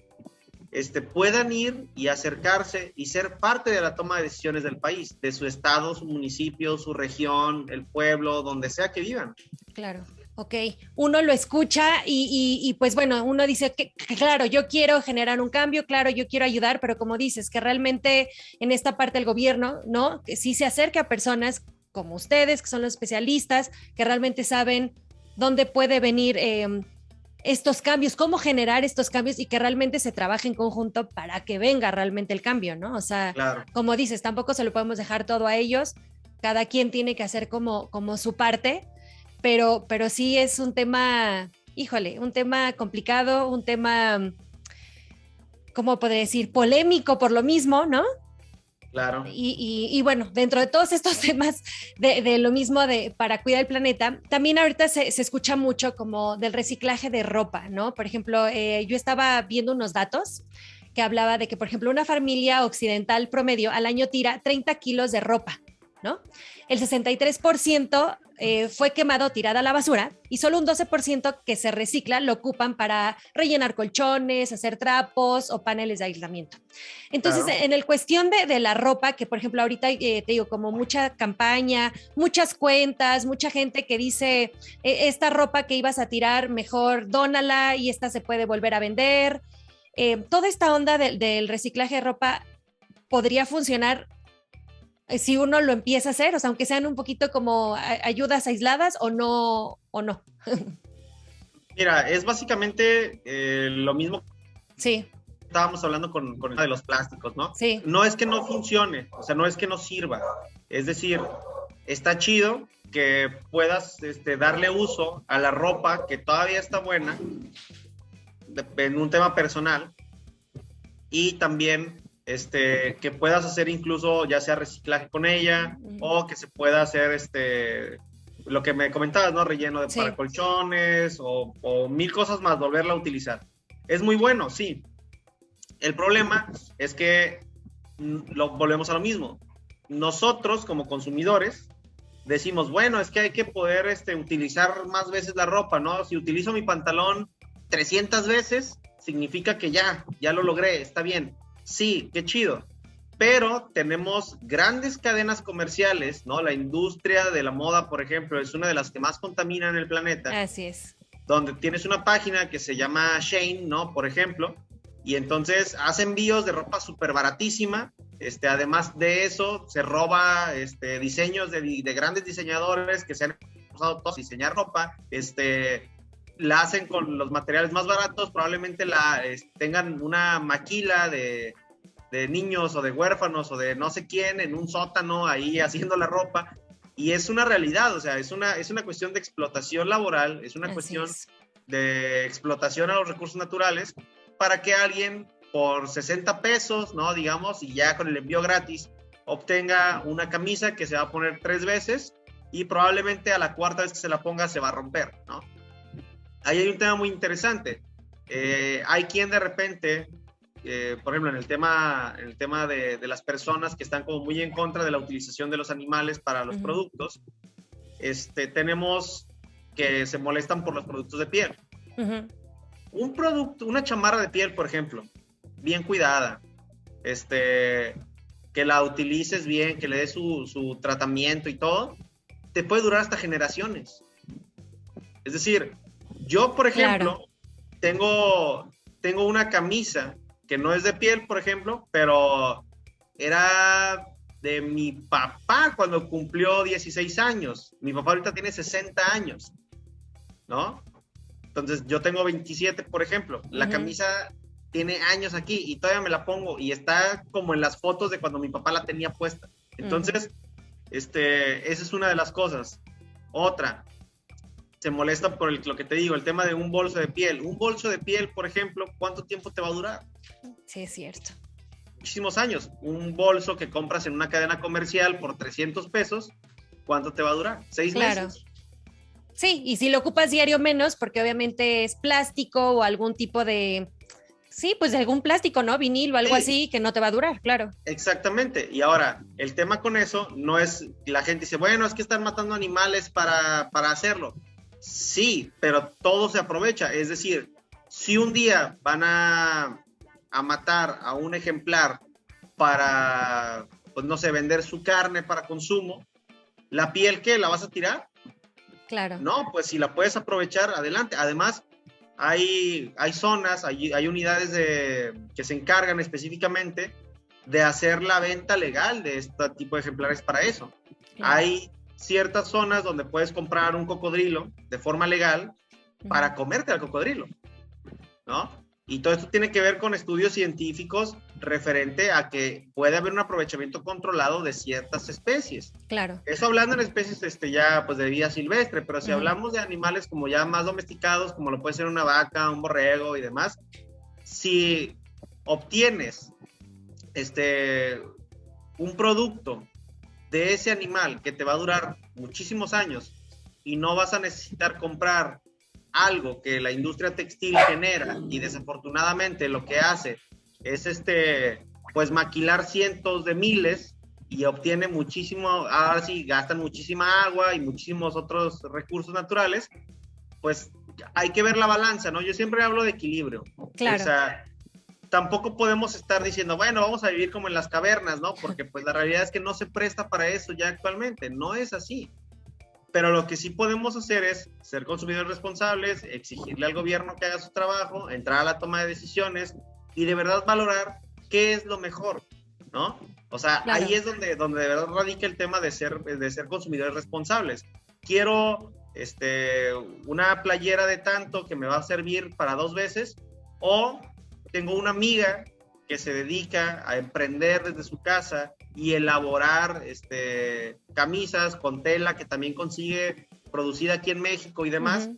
puedan ir y acercarse y ser parte de la toma de decisiones del país, de su estado, su municipio, su región, el pueblo, donde sea que vivan. Claro. Ok, uno lo escucha y pues bueno, uno dice que claro, yo quiero generar un cambio, claro, yo quiero ayudar, pero como dices, que realmente en esta parte del gobierno, ¿no? Que sí se acerque a personas como ustedes, que son los especialistas, que realmente saben dónde puede venir estos cambios, cómo generar estos cambios y que realmente se trabaje en conjunto para que venga realmente el cambio, ¿no? O sea, claro. Como dices, tampoco se lo podemos dejar todo a ellos, cada quien tiene que hacer como su parte. Pero sí es un tema, híjole, un tema complicado, un tema, ¿cómo podría decir? Polémico por lo mismo, ¿no? Claro. Y bueno, dentro de todos estos temas de lo mismo para cuidar el planeta, también ahorita se escucha mucho como del reciclaje de ropa, ¿no? Por ejemplo, yo estaba viendo unos datos que hablaba de que, por ejemplo, una familia occidental promedio al año tira 30 kilos de ropa, ¿no? El 63% fue quemado o tirada a la basura y solo un 12% que se recicla lo ocupan para rellenar colchones, hacer trapos o paneles de aislamiento. Entonces, claro. En el cuestión de la ropa, que por ejemplo ahorita te digo, como mucha campaña, muchas cuentas, mucha gente que dice, esta ropa que ibas a tirar, mejor dónala y esta se puede volver a vender. Toda esta onda del reciclaje de ropa podría funcionar si uno lo empieza a hacer, o sea, aunque sean un poquito como ayudas aisladas o no. Mira, es básicamente lo mismo. Sí. Estábamos hablando con el de los plásticos, ¿no? Sí. No es que no funcione, o sea, no es que no sirva. Es decir, está chido que puedas darle uso a la ropa que todavía está buena en un tema personal y también que puedas hacer incluso ya sea reciclaje con ella o que se pueda hacer lo que me comentabas, ¿no? Relleno sí. Para colchones o mil cosas más, volverla a utilizar. Es muy bueno, sí. El problema es que volvemos a lo mismo. Nosotros como consumidores decimos, bueno, es que hay que poder utilizar más veces la ropa, ¿no? Si utilizo mi pantalón 300 veces, significa que ya lo logré, está bien. Sí, qué chido, pero tenemos grandes cadenas comerciales, ¿no? La industria de la moda, por ejemplo, es una de las que más contamina en el planeta. Así es. Donde tienes una página que se llama Shein, ¿no? Por ejemplo, y entonces hace envíos de ropa súper baratísima. Además de eso, se roba diseños de grandes diseñadores que se han usado todos a diseñar ropa, la hacen con los materiales más baratos, probablemente tengan una maquila de niños o de huérfanos o de no sé quién en un sótano ahí haciendo la ropa, y es una realidad, o sea, es una cuestión de explotación laboral, es una cuestión de explotación a los recursos naturales para que alguien por 60 pesos, ¿no? Digamos, y ya con el envío gratis, obtenga una camisa que se va a poner 3 veces y probablemente a la cuarta vez que se la ponga se va a romper, ¿no? Ahí hay un tema muy interesante. Hay quien de repente, por ejemplo, en el tema de las personas que están como muy en contra de la utilización de los animales para los productos, tenemos que se molestan por los productos de piel. Un producto, una chamarra de piel, por ejemplo, bien cuidada, que la utilices bien, que le des su tratamiento y todo, te puede durar hasta generaciones. Es decir, yo, por ejemplo, tengo una camisa que no es de piel, por ejemplo, pero era de mi papá cuando cumplió 16 años. Mi papá ahorita tiene 60 años, ¿no? Entonces, yo tengo 27, por ejemplo. La camisa tiene años aquí y todavía me la pongo y está como en las fotos de cuando mi papá la tenía puesta. Entonces, esa es una de las cosas. Otra, se molesta por lo que te digo, el tema de un bolso de piel. Un bolso de piel, por ejemplo, ¿cuánto tiempo te va a durar? Sí, es cierto. Muchísimos años. Un bolso que compras en una cadena comercial por 300 pesos, ¿cuánto te va a durar? 6 meses. Sí, y si lo ocupas diario menos, porque obviamente es plástico o algún tipo de, sí, pues de algún plástico, ¿no? Vinil o algo así que no te va a durar, claro. Exactamente. Y ahora, el tema con eso no es, la gente dice, bueno, es que están matando animales para hacerlo. Sí, pero todo se aprovecha. Es decir, si un día van a matar a un ejemplar para, pues no sé, vender su carne para consumo, ¿la piel qué? ¿La vas a tirar? Claro. No, pues si la puedes aprovechar, adelante. Además, hay zonas, hay unidades que se encargan específicamente de hacer la venta legal de este tipo de ejemplares para eso. Claro. Hay ciertas zonas donde puedes comprar un cocodrilo de forma legal para comerte al cocodrilo, ¿no? Y todo esto tiene que ver con estudios científicos referente a que puede haber un aprovechamiento controlado de ciertas especies. Claro. Eso hablando en especies ya pues de vida silvestre, pero si hablamos de animales como ya más domesticados, como lo puede ser una vaca, un borrego y demás, si obtienes un producto de ese animal que te va a durar muchísimos años y no vas a necesitar comprar algo que la industria textil genera y desafortunadamente lo que hace es pues maquilar cientos de miles y obtiene muchísimo, ahora sí gastan muchísima agua y muchísimos otros recursos naturales, pues hay que ver la balanza, ¿no? Yo siempre hablo de equilibrio. Claro. O sea, tampoco podemos estar diciendo, bueno, vamos a vivir como en las cavernas, ¿no? Porque pues la realidad es que no se presta para eso ya actualmente, no es así. Pero lo que sí podemos hacer es ser consumidores responsables, exigirle al gobierno que haga su trabajo, entrar a la toma de decisiones y de verdad valorar qué es lo mejor, ¿no? O sea, claro. Ahí es donde de verdad radica el tema de ser consumidores responsables. Quiero una playera de tanto que me va a servir para 2 veces, o tengo una amiga que se dedica a emprender desde su casa y elaborar camisas con tela que también consigue producida aquí en México y demás,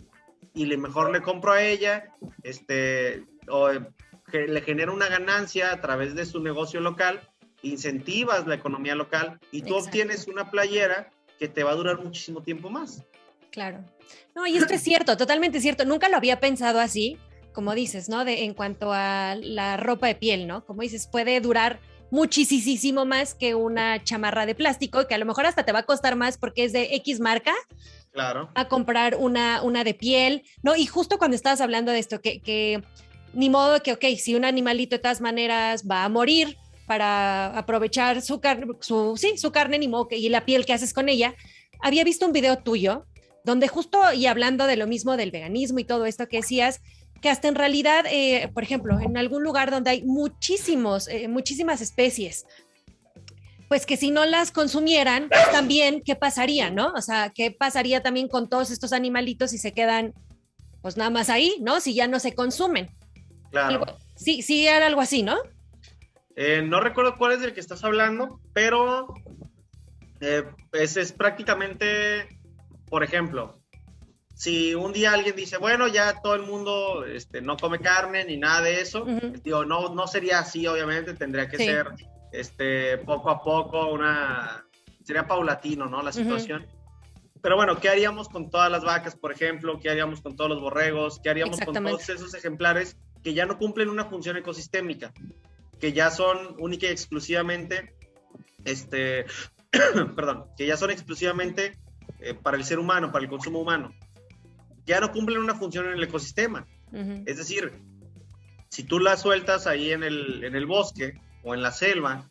y mejor le compro a ella, o le genera una ganancia a través de su negocio local, incentivas la economía local y tú obtienes una playera que te va a durar muchísimo tiempo más. Claro. No, y esto es cierto, totalmente cierto. Nunca lo había pensado así, como dices, ¿no? En cuanto a la ropa de piel, ¿no? Como dices, puede durar muchísimo más que una chamarra de plástico, que a lo mejor hasta te va a costar más porque es de X marca. Claro. A comprar una de piel, ¿no? Y justo cuando estabas hablando de esto, que ni modo que, ok, si un animalito de todas maneras va a morir para aprovechar su carne, ni modo, y la piel que haces con ella. Había visto un video tuyo donde justo, y hablando de lo mismo del veganismo y todo esto que decías, que hasta en realidad, por ejemplo, en algún lugar donde hay muchísimas especies, pues que si no las consumieran, pues también, ¿qué pasaría, no? O sea, ¿qué pasaría también con todos estos animalitos si se quedan, pues nada más ahí, ¿no? Si ya no se consumen. Claro. Sí, era algo así, ¿no? No recuerdo cuál es del que estás hablando, pero es prácticamente, por ejemplo, si un día alguien dice, bueno, ya todo el mundo no come carne ni nada de eso, digo, no sería así, obviamente, tendría que ser poco a poco, sería paulatino, ¿no? La situación. Pero bueno, ¿qué haríamos con todas las vacas, por ejemplo? ¿Qué haríamos con todos los borregos? ¿Qué haríamos con todos esos ejemplares que ya no cumplen una función ecosistémica? Que ya son única y exclusivamente, perdón, que ya son exclusivamente para el ser humano, para el consumo humano. Ya no cumplen una función en el ecosistema. Es decir, si tú las sueltas ahí en el bosque o en la selva,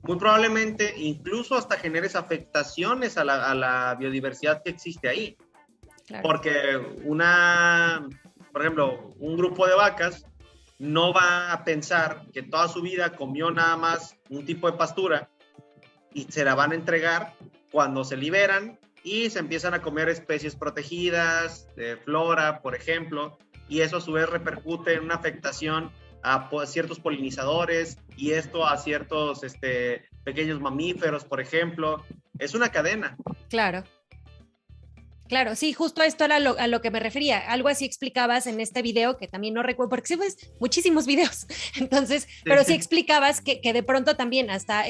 muy probablemente incluso hasta generes afectaciones a la biodiversidad que existe ahí. Claro. Porque por ejemplo, un grupo de vacas no va a pensar que toda su vida comió nada más un tipo de pastura y se la van a entregar cuando se liberan y se empiezan a comer especies protegidas, de flora, por ejemplo, y eso a su vez repercute en una afectación a ciertos polinizadores y esto a ciertos pequeños mamíferos, por ejemplo. Es una cadena. Claro. Claro, sí, justo esto era a lo que me refería. Algo así explicabas en este video, que también no recuerdo, porque sí, pues, muchísimos videos. Entonces, pero sí explicabas que de pronto también hasta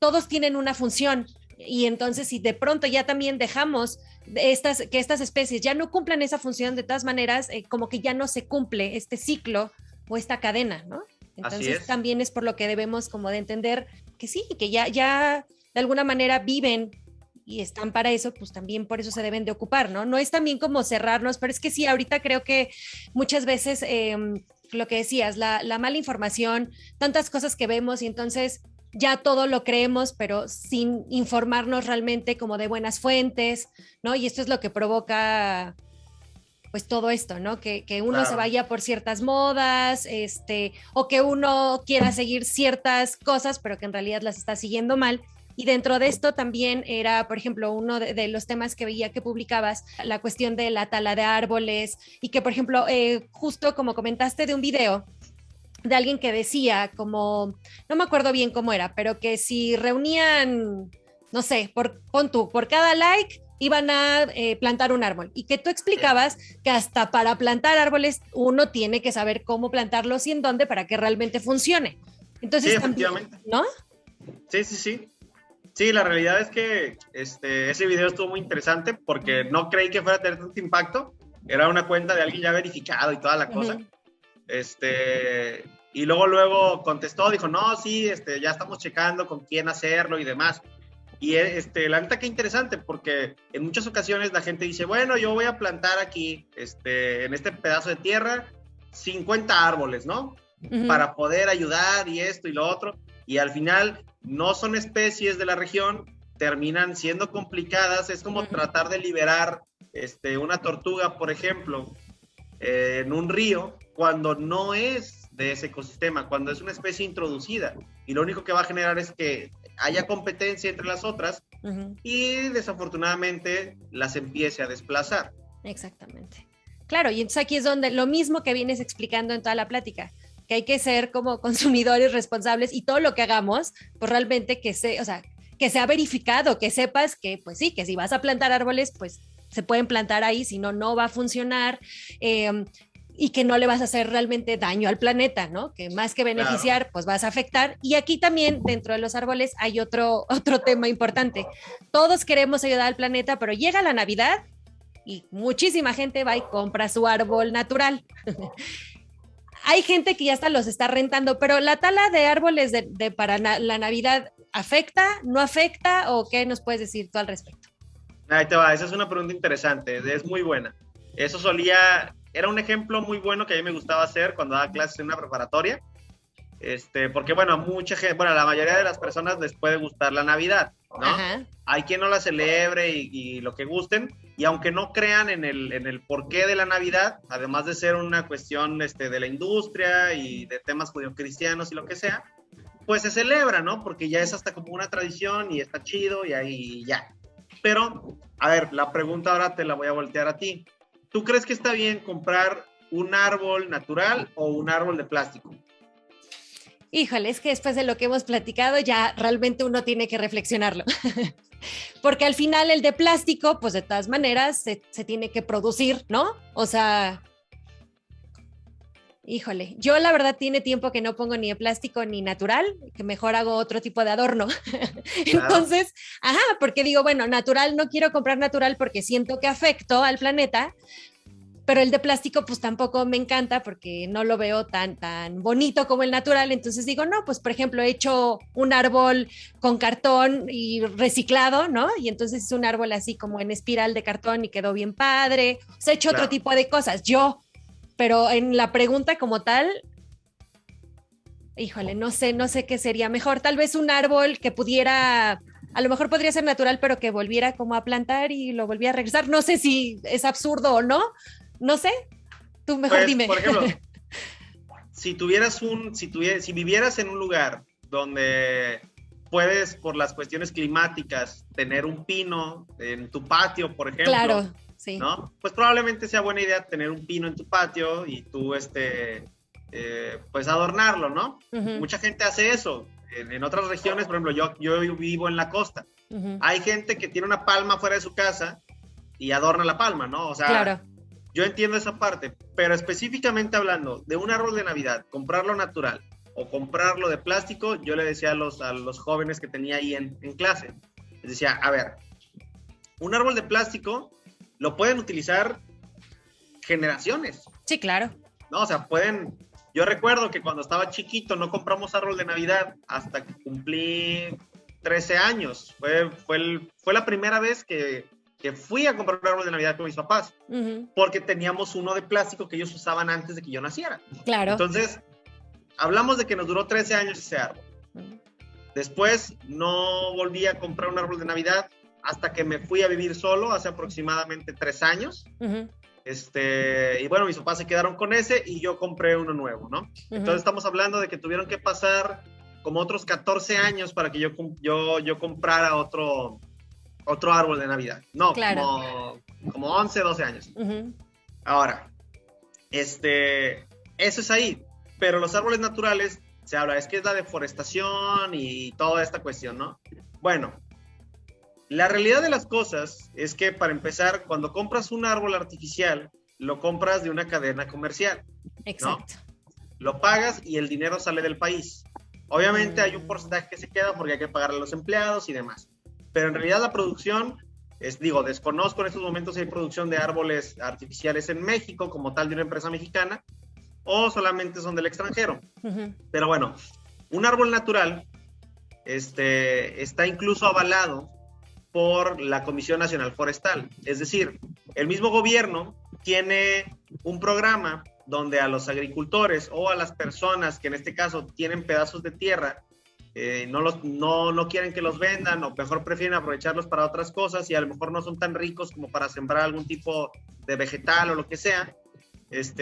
todos tienen una función. Y entonces, si de pronto ya también dejamos que estas especies ya no cumplan esa función, de todas maneras, como que ya no se cumple este ciclo o esta cadena, ¿no? Entonces, también es por lo que debemos como de entender que sí, que ya de alguna manera viven y están para eso, pues también por eso se deben de ocupar, ¿no? No es también como cerrarnos, pero es que sí, ahorita creo que muchas veces lo que decías, la mala información, tantas cosas que vemos y entonces ya todo lo creemos, pero sin informarnos realmente como de buenas fuentes, ¿no? Y esto es lo que provoca pues todo esto, ¿no? Que uno se vaya por ciertas modas, o que uno quiera seguir ciertas cosas, pero que en realidad las está siguiendo mal. Y dentro de esto también era, por ejemplo, uno de los temas que veía que publicabas, la cuestión de la tala de árboles y que, por ejemplo, justo como comentaste de un video de alguien que decía como, no me acuerdo bien cómo era, pero que si reunían, no sé, pon tú, por cada like iban a plantar un árbol y que tú explicabas que hasta para plantar árboles uno tiene que saber cómo plantarlos y en dónde para que realmente funcione. Entonces, sí, efectivamente. ¿no? Sí. Sí, la realidad es que ese video estuvo muy interesante porque no creí que fuera a tener tanto impacto. Era una cuenta de alguien ya verificado y toda la cosa. Y luego contestó, dijo, no, sí, ya estamos checando con quién hacerlo y demás. Y la neta que interesante, porque en muchas ocasiones la gente dice, bueno, yo voy a plantar aquí, en este pedazo de tierra, 50 árboles, ¿no? Para poder ayudar y esto y lo otro. Y al final no son especies de la región, terminan siendo complicadas. Es como tratar de liberar una tortuga, por ejemplo, en un río, cuando no es de ese ecosistema, cuando es una especie introducida. Y lo único que va a generar es que haya competencia entre las otras y desafortunadamente las empiece a desplazar. Exactamente. Claro, y entonces aquí es donde lo mismo que vienes explicando en toda la plática, que hay que ser como consumidores responsables y todo lo que hagamos, pues realmente que sea verificado, que sepas que, pues sí, que si vas a plantar árboles, pues se pueden plantar ahí, si no, no va a funcionar, y que no le vas a hacer realmente daño al planeta, ¿no? Que más que beneficiar, pues vas a afectar. Y aquí también, dentro de los árboles, hay otro tema importante. Todos queremos ayudar al planeta, pero llega la Navidad y muchísima gente va y compra su árbol natural. Hay gente que ya hasta los está rentando, pero la tala de árboles para la Navidad, ¿afecta? ¿No afecta? ¿O qué nos puedes decir tú al respecto? Ahí te va, esa es una pregunta interesante, es muy buena. Era un ejemplo muy bueno que a mí me gustaba hacer cuando daba clases en una preparatoria, porque bueno, a la mayoría de las personas les puede gustar la Navidad, ¿no? Ajá. Hay quien no la celebre y lo que gusten, y aunque no crean en el porqué de la Navidad, además de ser una cuestión de la industria y de temas judio-cristianos y lo que sea, pues se celebra, ¿no? Porque ya es hasta como una tradición y está chido y ahí ya. Pero, a ver, la pregunta ahora te la voy a voltear a ti. ¿Tú crees que está bien comprar un árbol natural o un árbol de plástico? Híjole, es que después de lo que hemos platicado ya realmente uno tiene que reflexionarlo. Porque al final el de plástico, pues de todas maneras se tiene que producir, ¿no? O sea, híjole, yo la verdad tiene tiempo que no pongo ni de plástico ni natural, que mejor hago otro tipo de adorno. Claro. Entonces, ajá, porque digo, bueno, natural, no quiero comprar natural porque siento que afecto al planeta, pero el de plástico pues tampoco me encanta porque no lo veo tan bonito como el natural, entonces digo, no, pues por ejemplo he hecho un árbol con cartón y reciclado, ¿no? Y entonces es un árbol así como en espiral de cartón y quedó bien padre, o sea, he hecho otro Claro. tipo de cosas, yo, pero en la pregunta como tal, híjole, no sé qué sería mejor, tal vez un árbol que pudiera... A lo mejor podría ser natural, pero que volviera como a plantar y lo volviera a regresar. No sé si es absurdo o no. No sé. Tú mejor Pues, dime. por ejemplo, si vivieras en un lugar donde puedes, por las cuestiones climáticas, tener un pino en tu patio, por ejemplo, Claro, sí. ¿no? Pues probablemente sea buena idea tener un pino en tu patio y tú, pues adornarlo, ¿no? Uh-huh, Mucha gente hace eso. En otras regiones, por ejemplo, yo vivo en la costa. uh-huh. Hay gente que tiene una palma fuera de su casa y adorna la palma, ¿no? O sea, Claro. yo entiendo esa parte, pero específicamente hablando de un árbol de Navidad, comprarlo natural o comprarlo de plástico, yo le decía a los jóvenes que tenía ahí en clase, les decía, a ver, un árbol de plástico lo pueden utilizar generaciones, Sí, claro. ¿no? O sea, pueden... Yo recuerdo que cuando estaba chiquito no compramos árbol de Navidad hasta que cumplí 13 años. Fue la primera vez que fui a comprar un árbol de Navidad con mis papás, Uh-huh. porque teníamos uno de plástico que ellos usaban antes de que yo naciera. Claro. Entonces, hablamos de que nos duró 13 años ese árbol. Uh-huh. Después no volví a comprar un árbol de Navidad hasta que me fui a vivir solo hace aproximadamente 3 años. Uh-huh. Y bueno, mis papás se quedaron con ese y yo compré uno nuevo, ¿no? Uh-huh. Entonces estamos hablando de que tuvieron que pasar como otros 14 años para que yo comprara otro árbol de Navidad. No, Claro. como 11, 12 años. Uh-huh. Ahora, eso es ahí. Pero los árboles naturales, se habla, es que es la deforestación y toda esta cuestión, ¿no? Bueno, la realidad de las cosas es que, para empezar, cuando compras un árbol artificial, lo compras de una cadena comercial. Exacto. Lo pagas y el dinero sale del país. Obviamente hay un porcentaje que se queda porque hay que pagarle a los empleados y demás. Pero en realidad la producción, desconozco en estos momentos si hay producción de árboles artificiales en México como tal de una empresa mexicana o solamente son del extranjero. Uh-huh. Pero bueno, un árbol natural está incluso avalado por la Comisión Nacional Forestal. Es decir, el mismo gobierno tiene un programa donde a los agricultores o a las personas que en este caso tienen pedazos de tierra, no quieren que los vendan o mejor prefieren aprovecharlos para otras cosas y a lo mejor no son tan ricos como para sembrar algún tipo de vegetal o lo que sea,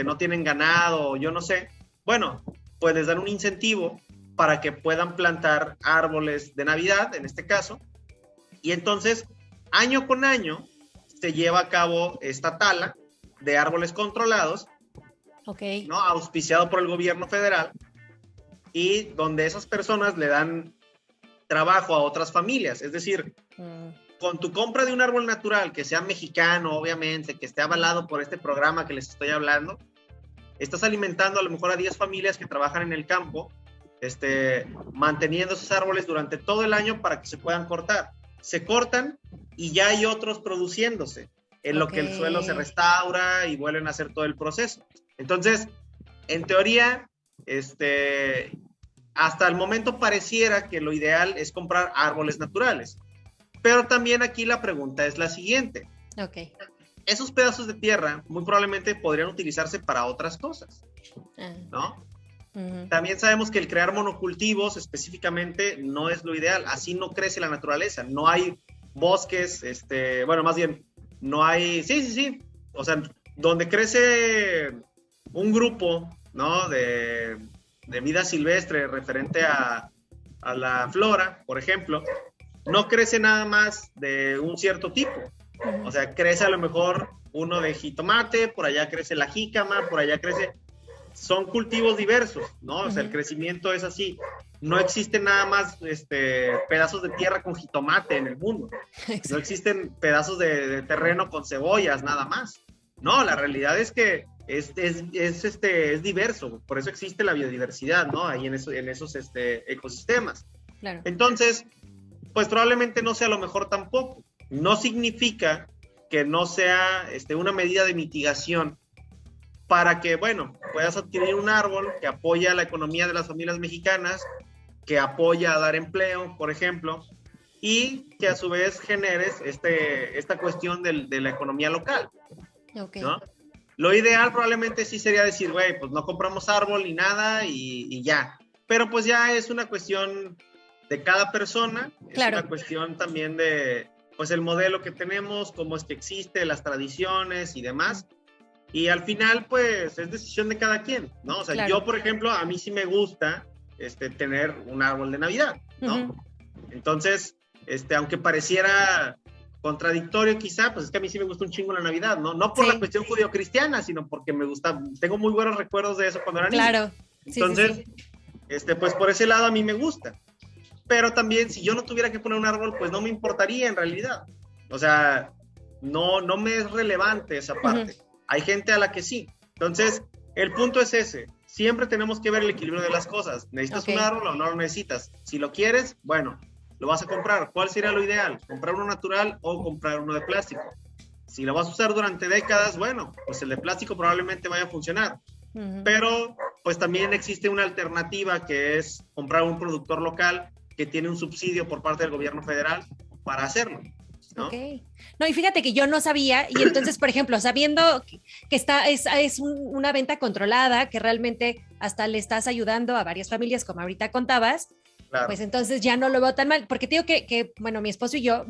no tienen ganado o yo no sé, bueno, pues les dan un incentivo para que puedan plantar árboles de Navidad, en este caso, y entonces año con año se lleva a cabo esta tala de árboles controlados, Okay. ¿no? Auspiciado por el gobierno federal, y donde esas personas le dan trabajo a otras familias. Es decir, con tu compra de un árbol natural que sea mexicano, obviamente, que esté avalado por este programa que les estoy hablando, estás alimentando a lo mejor a 10 familias que trabajan en el campo, manteniendo esos árboles durante todo el año para que se puedan cortar. Se cortan y ya hay otros produciéndose, en lo que el suelo se restaura y vuelven a hacer todo el proceso. Entonces, en teoría, hasta el momento pareciera que lo ideal es comprar árboles naturales. Pero también aquí la pregunta es la siguiente. Okay. Esos pedazos de tierra muy probablemente podrían utilizarse para otras cosas, ¿no? Uh-huh. También sabemos que el crear monocultivos específicamente no es lo ideal. Así no crece la naturaleza. No hay bosques, bueno, más bien, no hay... Sí. O sea, donde crece un grupo, ¿no? de vida silvestre referente a la flora, por ejemplo, no crece nada más de un cierto tipo. O sea, crece a lo mejor uno de jitomate, por allá crece la jícama, por allá crece... Son cultivos diversos, ¿no? O sea, el crecimiento es así. no existen nada más pedazos de tierra con jitomate en el mundo. No existen pedazos de terreno con cebollas, nada más. No, la realidad es que es diverso, por eso existe la biodiversidad, ¿no? Ahí en esos ecosistemas. Claro. Entonces, pues probablemente no sea lo mejor tampoco. No significa que no sea una medida de mitigación para que, bueno, puedas adquirir un árbol que apoya la economía de las familias mexicanas, que apoya a dar empleo, por ejemplo, y que a su vez generes esta cuestión de la economía local, Okay. ¿no? Lo ideal probablemente sí sería decir, güey, pues no compramos árbol ni nada y ya. Pero pues ya es una cuestión de cada persona, Claro. es una cuestión también de, pues el modelo que tenemos, cómo es que existe, las tradiciones y demás. Y al final, pues, es decisión de cada quien, ¿no? O sea, claro. yo, por ejemplo, a mí sí me gusta tener un árbol de Navidad, ¿no? Entonces, aunque pareciera contradictorio quizá, pues es que a mí sí me gusta un chingo la Navidad, ¿no? No por la cuestión judío-cristiana, sino porque me gusta, tengo muy buenos recuerdos de eso cuando era niño. Claro. Entonces, pues por ese lado a mí me gusta. Pero también, si yo no tuviera que poner un árbol, pues no me importaría en realidad. O sea, no me es relevante esa parte. Hay gente a la que sí. Entonces, el punto es ese. Siempre tenemos que ver el equilibrio de las cosas. ¿Necesitas un árbol o no lo necesitas? Si lo quieres, bueno, lo vas a comprar. ¿Cuál sería lo ideal? ¿Comprar uno natural o comprar uno de plástico? Si lo vas a usar durante décadas, bueno, pues el de plástico probablemente vaya a funcionar. Pero, pues también existe una alternativa que es comprar un productor local que tiene un subsidio por parte del gobierno federal para hacerlo, ¿no? Okay. No, y fíjate que yo no sabía, y entonces, por ejemplo, sabiendo que es una venta controlada, que realmente hasta le estás ayudando a varias familias, como ahorita contabas, claro. Pues entonces ya no lo veo tan mal, porque te digo que bueno, mi esposo y yo,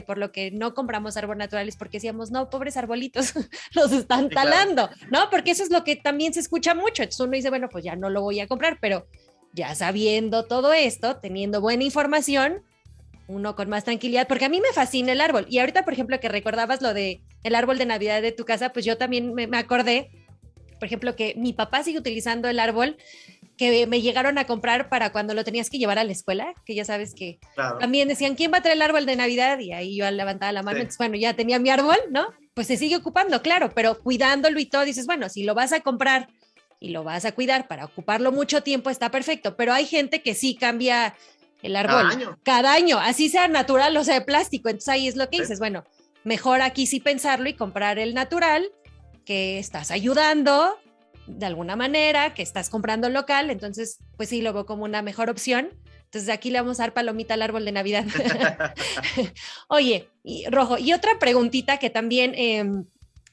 por lo que no compramos árboles naturales, porque decíamos, no, pobres arbolitos, los están talando, claro. ¿No? Porque eso es lo que también se escucha mucho, entonces uno dice, bueno, pues ya no lo voy a comprar, pero ya sabiendo todo esto, teniendo buena información, uno con más tranquilidad, porque a mí me fascina el árbol. Y ahorita, por ejemplo, que recordabas lo de el árbol de Navidad de tu casa, pues yo también me acordé, por ejemplo, que mi papá sigue utilizando el árbol que me llegaron a comprar para cuando lo tenías que llevar a la escuela, que ya sabes que claro. También decían, ¿quién va a traer el árbol de Navidad? Y ahí yo levantaba la mano, sí. Entonces, bueno, ya tenía mi árbol, ¿no? Pues se sigue ocupando, claro, pero cuidándolo y todo, dices, bueno, si lo vas a comprar y lo vas a cuidar para ocuparlo mucho tiempo, está perfecto, pero hay gente que sí cambia el árbol cada año, así sea natural o sea de plástico, entonces ahí es lo que dices, bueno, mejor aquí sí pensarlo y comprar el natural, que estás ayudando de alguna manera, que estás comprando local, entonces pues sí lo veo como una mejor opción. Entonces aquí le vamos a dar palomita al árbol de Navidad. Oye, Rojo, y otra preguntita que también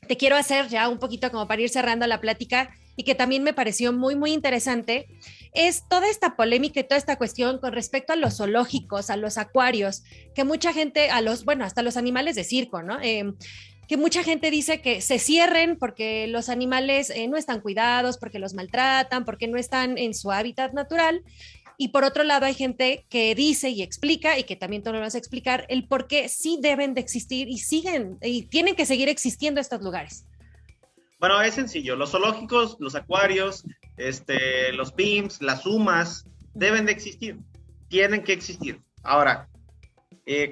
te quiero hacer ya un poquito como para ir cerrando la plática y que también me pareció muy, muy interesante, es toda esta polémica y toda esta cuestión con respecto a los zoológicos, a los acuarios, que mucha gente, hasta los animales de circo, ¿no? Que mucha gente dice que se cierren porque los animales no están cuidados, porque los maltratan, porque no están en su hábitat natural. Y por otro lado hay gente que dice y explica, y que también tú nos vas a explicar, el por qué sí deben de existir y tienen que seguir existiendo estos lugares. Bueno, es sencillo. Los zoológicos, los acuarios, los PIMS, las UMAS, deben de existir. Tienen que existir. Ahora,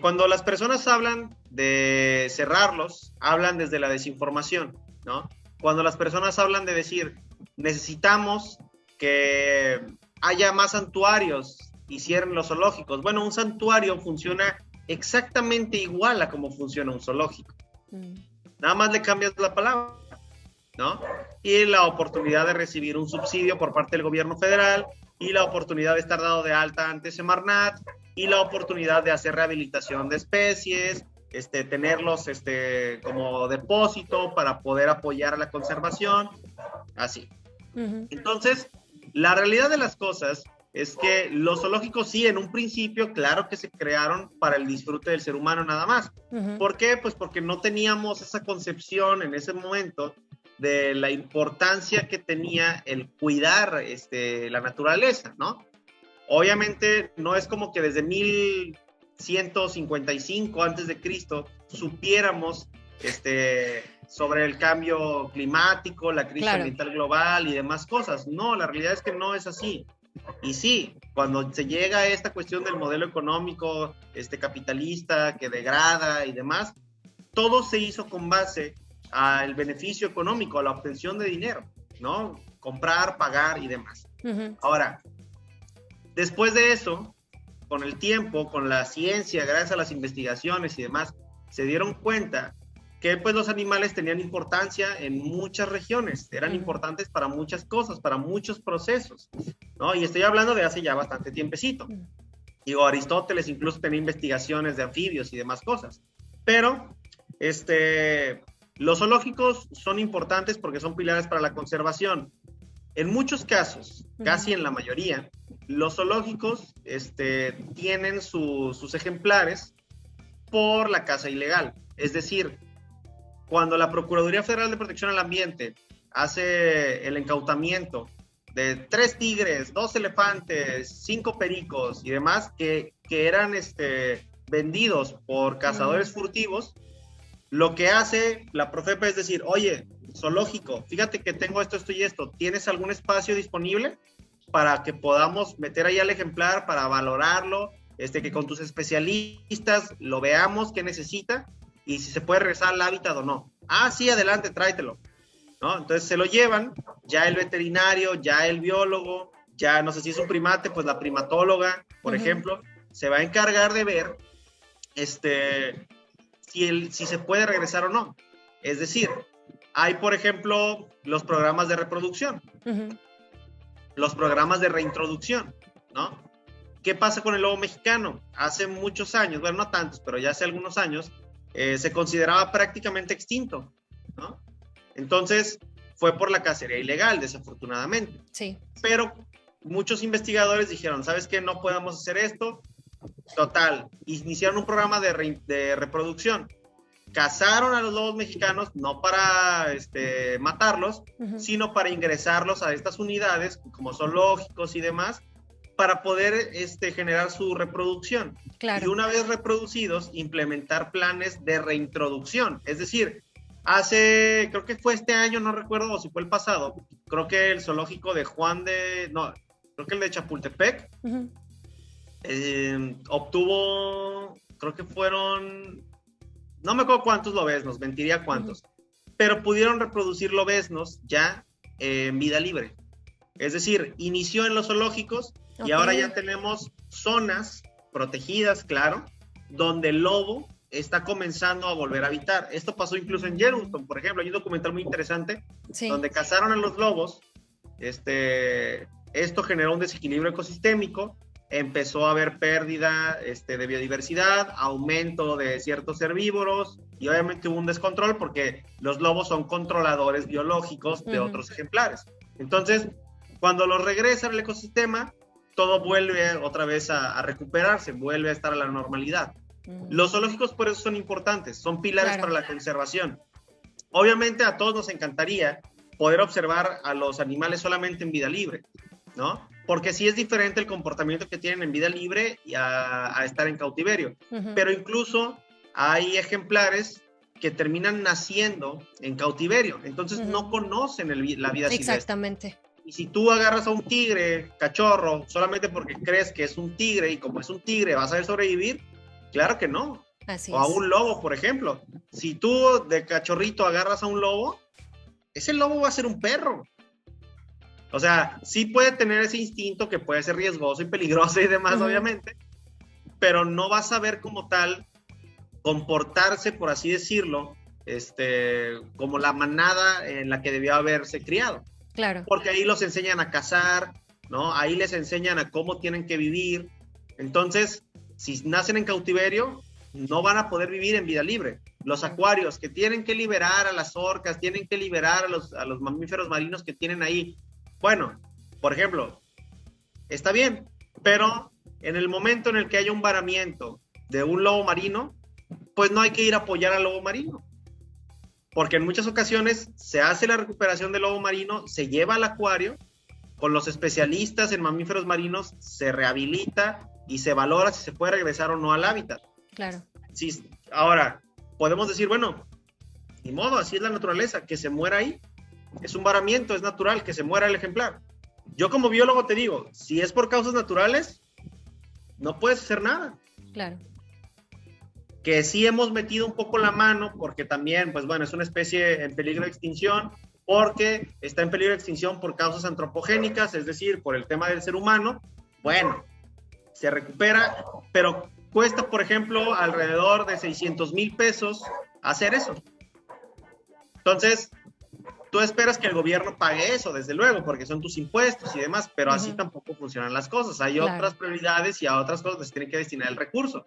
cuando las personas hablan de cerrarlos, hablan desde la desinformación, ¿no? Cuando las personas hablan de decir, necesitamos que haya más santuarios y cierren los zoológicos. Bueno, un santuario funciona exactamente igual a como funciona un zoológico. Nada más le cambias la palabra, ¿no? Y la oportunidad de recibir un subsidio por parte del gobierno federal, y la oportunidad de estar dado de alta ante Semarnat, y la oportunidad de hacer rehabilitación de especies, tenerlos como depósito para poder apoyar a la conservación, así. Entonces, la realidad de las cosas es que los zoológicos sí, en un principio, claro que se crearon para el disfrute del ser humano nada más. ¿Por qué? Pues porque no teníamos esa concepción en ese momento de la importancia que tenía el cuidar la naturaleza, ¿no? Obviamente no es como que desde 1155 antes de Cristo supiéramos sobre el cambio climático, la crisis ambiental global y demás cosas. No, la realidad es que no es así. Y sí, cuando se llega a esta cuestión del modelo económico capitalista que degrada y demás, todo se hizo con base al beneficio económico, a la obtención de dinero, ¿no? Comprar, pagar y demás. Uh-huh. Ahora, después de eso, con el tiempo, con la ciencia, gracias a las investigaciones y demás, se dieron cuenta que pues los animales tenían importancia en muchas regiones, eran importantes para muchas cosas, para muchos procesos, ¿no? Y estoy hablando de hace ya bastante tiempecito. Digo, Aristóteles incluso tenía investigaciones de anfibios y demás cosas. Pero, los zoológicos son importantes porque son pilares para la conservación. En muchos casos, casi en la mayoría, los zoológicos tienen sus ejemplares por la caza ilegal. Es decir, cuando la Procuraduría Federal de Protección al Ambiente hace el incautamiento de 3 tigres, 2 elefantes, 5 pericos y demás que eran vendidos por cazadores furtivos, lo que hace la Profepa es decir, oye, zoológico, fíjate que tengo esto y esto, ¿tienes algún espacio disponible para que podamos meter ahí al ejemplar para valorarlo, que con tus especialistas lo veamos qué necesita y si se puede regresar al hábitat o no? Ah, sí, adelante, tráetelo, ¿no? Entonces se lo llevan, ya el veterinario, ya el biólogo, ya no sé si es un primate, pues la primatóloga, por ejemplo, se va a encargar de ver si se puede regresar o no. Es decir, hay, por ejemplo, los programas de reproducción, los programas de reintroducción, ¿no? ¿Qué pasa con el lobo mexicano? Hace muchos años, bueno, no tantos, pero ya hace algunos años, se consideraba prácticamente extinto, ¿no? Entonces, fue por la cacería ilegal, desafortunadamente. Sí. Pero muchos investigadores dijeron, ¿sabes qué? No podemos hacer esto. Total, iniciaron un programa de reproducción. Cazaron a los lobos mexicanos, no para matarlos, sino para ingresarlos a estas unidades, como zoológicos y demás, para poder generar su reproducción. Claro. Y una vez reproducidos, implementar planes de reintroducción. Es decir, creo que fue este año, no recuerdo, o si fue el pasado, creo que el zoológico de creo que el de Chapultepec, obtuvo, creo que fueron, no me acuerdo cuántos lobeznos, mentiría cuántos, pero pudieron reproducir lobeznos ya en vida libre. Es decir, inició en los zoológicos y ahora ya tenemos zonas protegidas, claro, donde el lobo está comenzando a volver a habitar. Esto pasó incluso en Yellowstone, por ejemplo. Hay un documental muy interesante donde cazaron a los lobos. Esto generó un desequilibrio ecosistémico, empezó a haber pérdida de biodiversidad, aumento de ciertos herbívoros y obviamente hubo un descontrol porque los lobos son controladores biológicos de otros ejemplares. Entonces, cuando los regresan al ecosistema, todo vuelve otra vez a recuperarse, vuelve a estar a la normalidad. Los zoológicos por eso son importantes, son pilares para la conservación. Obviamente a todos nos encantaría poder observar a los animales solamente en vida libre, ¿no? Porque sí es diferente el comportamiento que tienen en vida libre y a estar en cautiverio. Pero incluso hay ejemplares que terminan naciendo en cautiverio, entonces no conocen la vida silvestre. Exactamente. Y si tú agarras a un tigre cachorro solamente porque crees que es un tigre y como es un tigre vas a ver sobrevivir, claro que no. Así o a un lobo, por ejemplo. Si tú de cachorrito agarras a un lobo, ese lobo va a ser un perro. O sea, sí puede tener ese instinto que puede ser riesgoso y peligroso y demás, obviamente, pero no va a saber como tal comportarse, por así decirlo, como la manada en la que debió haberse criado. Claro. Porque ahí los enseñan a cazar, ¿no? Ahí les enseñan a cómo tienen que vivir. Entonces, si nacen en cautiverio, no van a poder vivir en vida libre. Los acuarios que tienen que liberar a las orcas, tienen que liberar a los mamíferos marinos que tienen ahí. Bueno, por ejemplo, está bien, pero en el momento en el que haya un varamiento de un lobo marino, pues no hay que ir a apoyar al lobo marino. Porque en muchas ocasiones se hace la recuperación del lobo marino, se lleva al acuario, con los especialistas en mamíferos marinos se rehabilita y se valora si se puede regresar o no al hábitat. Claro. Sí, ahora, podemos decir, bueno, ni modo, así es la naturaleza, que se muera ahí. Es un varamiento, es natural que se muera el ejemplar. yo como biólogo te digo, si es por causas naturales, no puedes hacer nada. Claro. Que sí hemos metido un poco la mano, porque también, pues bueno, es una especie en peligro de extinción, porque está en peligro de extinción por causas antropogénicas, es decir, por el tema del ser humano. Bueno, se recupera, pero cuesta, por ejemplo, alrededor de 600,000 pesos hacer eso. Entonces, tú esperas que el gobierno pague eso, desde luego, porque son tus impuestos y demás, pero así tampoco funcionan las cosas. Hay otras prioridades y a otras cosas se tiene que destinar el recurso.